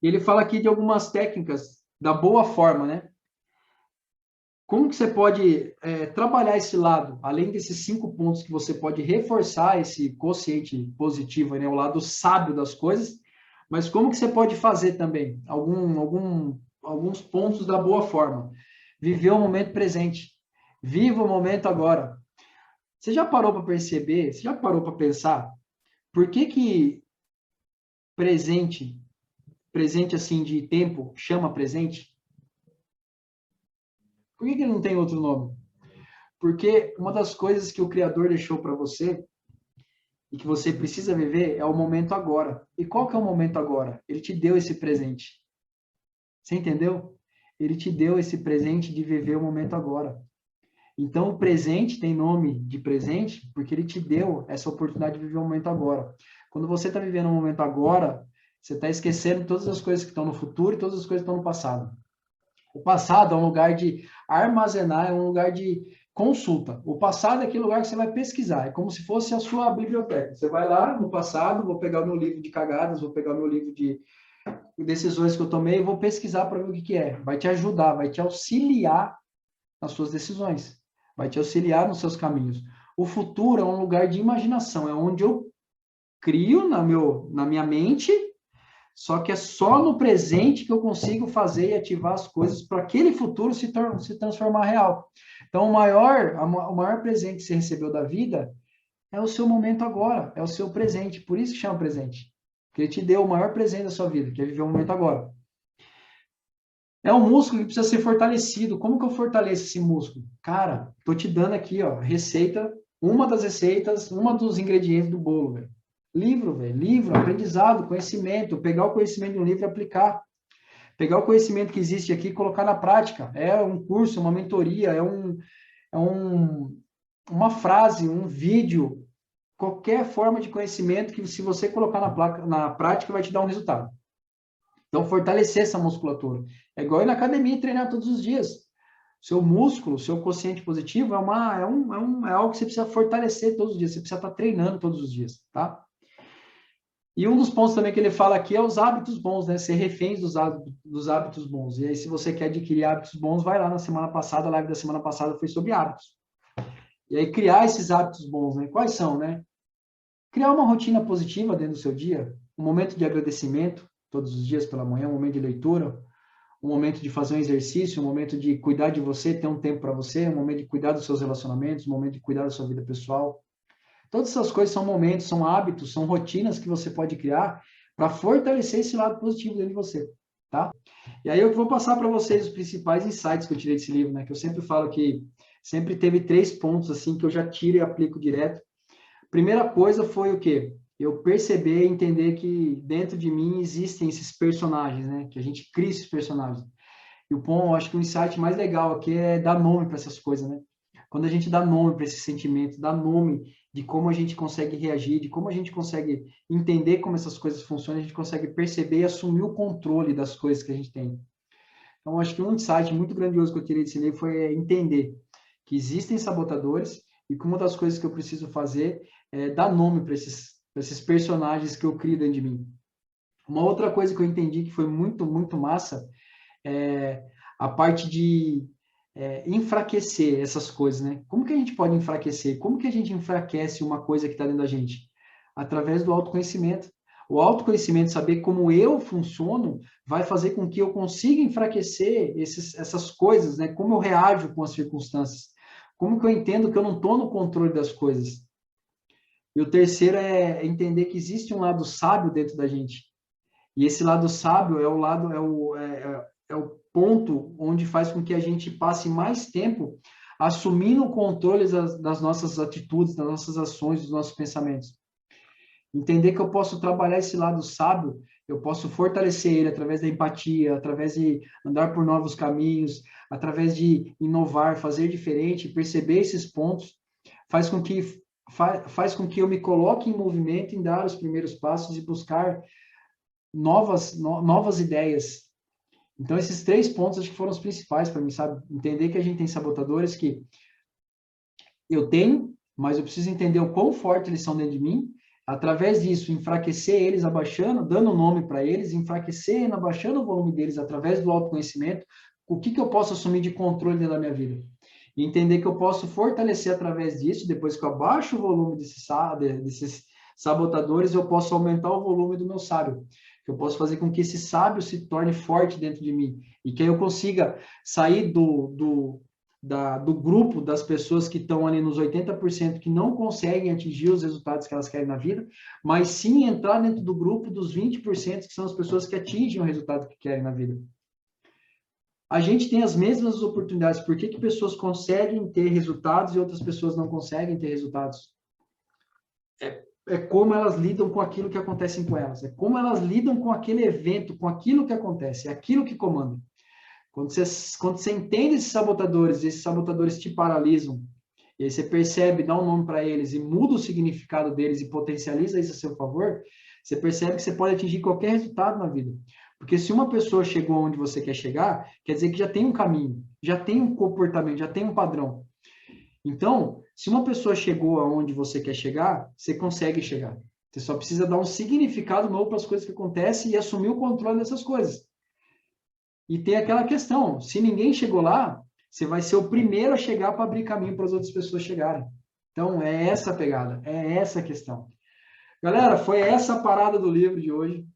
Speaker 1: E ele fala aqui de algumas técnicas da boa forma, né? Como que você pode trabalhar esse lado, além desses 5 pontos que você pode reforçar esse quociente positivo, né, o lado sábio das coisas, mas como que você pode fazer também alguns pontos da boa forma? Viver o momento presente. Viva o momento agora. Você já parou para perceber, você já parou para pensar, por que presente assim de tempo chama presente? Por que não tem outro nome? Porque uma das coisas que o Criador deixou para você e que você precisa viver é o momento agora. E qual que é o momento agora? Ele te deu esse presente. Você entendeu? Ele te deu esse presente de viver o momento agora. Então, o presente tem nome de presente porque ele te deu essa oportunidade de viver o momento agora. Quando você está vivendo o momento agora, você está esquecendo todas as coisas que estão no futuro e todas as coisas que estão no passado. O passado é um lugar de armazenar, é um lugar de consulta. O passado é aquele lugar que você vai pesquisar, é como se fosse a sua biblioteca. Você vai lá no passado, vou pegar o meu livro de cagadas, vou pegar o meu livro de decisões que eu tomei e vou pesquisar para ver o que é. Vai te ajudar, vai te auxiliar nas suas decisões, vai te auxiliar nos seus caminhos. O futuro é um lugar de imaginação, é onde eu crio na minha mente, só que é só no presente que eu consigo fazer e ativar as coisas para aquele futuro se transformar real. Então, o maior presente que você recebeu da vida é o seu momento agora, é o seu presente. Por isso que chama presente. Porque ele te deu o maior presente da sua vida, que é viver o momento agora. É um músculo que precisa ser fortalecido. Como que eu fortaleço esse músculo? Cara, tô te dando aqui, ó, receita, uma das receitas, uma dos ingredientes do bolo, velho. Livro, velho, livro, aprendizado, conhecimento, pegar o conhecimento de um livro e aplicar. Pegar o conhecimento que existe aqui e colocar na prática. É um curso, uma mentoria, uma frase, um vídeo, qualquer forma de conhecimento que se você colocar na prática vai te dar um resultado. Então, fortalecer essa musculatura. É igual ir na academia e treinar todos os dias. Seu músculo, seu quociente positivo é algo que você precisa fortalecer todos os dias. Você precisa estar treinando todos os dias, tá? E um dos pontos também que ele fala aqui é os hábitos bons, né? Ser reféns dos hábitos bons. E aí, se você quer adquirir hábitos bons, vai lá na semana passada, a live da semana passada foi sobre hábitos. E aí, criar esses hábitos bons, né? Quais são, né? Criar uma rotina positiva dentro do seu dia, um momento de agradecimento, todos os dias pela manhã, um momento de leitura, um momento de fazer um exercício, um momento de cuidar de você, ter um tempo para você, um momento de cuidar dos seus relacionamentos, um momento de cuidar da sua vida pessoal. Todas essas coisas são momentos, são hábitos, são rotinas que você pode criar para fortalecer esse lado positivo dentro de você, tá? E aí eu vou passar para vocês os principais insights que eu tirei desse livro, né? Que eu sempre falo que sempre teve 3 pontos assim que eu já tiro e aplico direto. Primeira coisa foi o quê? Eu perceber e entender que dentro de mim existem esses personagens, né? Que a gente cria esses personagens. E o ponto, acho que o insight mais legal aqui é dar nome para essas coisas, né? Quando a gente dá nome para esse sentimento, dá nome de como a gente consegue reagir, de como a gente consegue entender como essas coisas funcionam, a gente consegue perceber e assumir o controle das coisas que a gente tem. Então, acho que um insight muito grandioso que eu tirei desse livro foi entender que existem sabotadores e que uma das coisas que eu preciso fazer é dar nome para esses personagens que eu crio dentro de mim. Uma outra coisa que eu entendi que foi muito, muito massa é a parte de enfraquecer essas coisas, né? Como que a gente pode enfraquecer? Como que a gente enfraquece uma coisa que está dentro da gente? Através do autoconhecimento. O autoconhecimento, saber como eu funciono, vai fazer com que eu consiga enfraquecer essas coisas, né? Como eu reajo com as circunstâncias. Como que eu entendo que eu não estou no controle das coisas. E o terceiro é entender que existe um lado sábio dentro da gente. E esse lado sábio é o lado, é o ponto onde faz com que a gente passe mais tempo assumindo o controle das nossas atitudes, das nossas ações, dos nossos pensamentos. Entender que eu posso trabalhar esse lado sábio, eu posso fortalecer ele através da empatia, através de andar por novos caminhos, através de inovar, fazer diferente, perceber esses pontos, faz com que faz com que eu me coloque em movimento em dar os primeiros passos e buscar novas ideias. Então, esses 3 pontos acho que foram os principais para mim, sabe? Entender que a gente tem sabotadores que eu tenho, mas eu preciso entender o quão forte eles são dentro de mim. Através disso, enfraquecer eles, abaixando, dando nome para eles, enfraquecendo, abaixando o volume deles através do autoconhecimento, o que eu posso assumir de controle dentro da minha vida. E entender que eu posso fortalecer através disso, depois que eu abaixo o volume desses sabotadores, eu posso aumentar o volume do meu sábio. Que eu posso fazer com que esse sábio se torne forte dentro de mim. E que eu consiga sair do grupo das pessoas que estão ali nos 80% que não conseguem atingir os resultados que elas querem na vida, mas sim entrar dentro do grupo dos 20% que são as pessoas que atingem o resultado que querem na vida. A gente tem as mesmas oportunidades. Por que pessoas conseguem ter resultados e outras pessoas não conseguem ter resultados? É como elas lidam com aquilo que acontece com elas. É como elas lidam com aquele evento, com aquilo que acontece. É aquilo que comanda. Quando você entende esses sabotadores te paralisam, e aí você percebe, dá um nome para eles e muda o significado deles e potencializa isso a seu favor, você percebe que você pode atingir qualquer resultado na vida. Porque se uma pessoa chegou onde você quer chegar, quer dizer que já tem um caminho, já tem um comportamento, já tem um padrão. Então, se uma pessoa chegou aonde você quer chegar, você consegue chegar. Você só precisa dar um significado novo para as coisas que acontecem e assumir o controle dessas coisas. E tem aquela questão, se ninguém chegou lá, você vai ser o primeiro a chegar para abrir caminho para as outras pessoas chegarem. Então, é essa a pegada, é essa a questão. Galera, foi essa a parada do livro de hoje.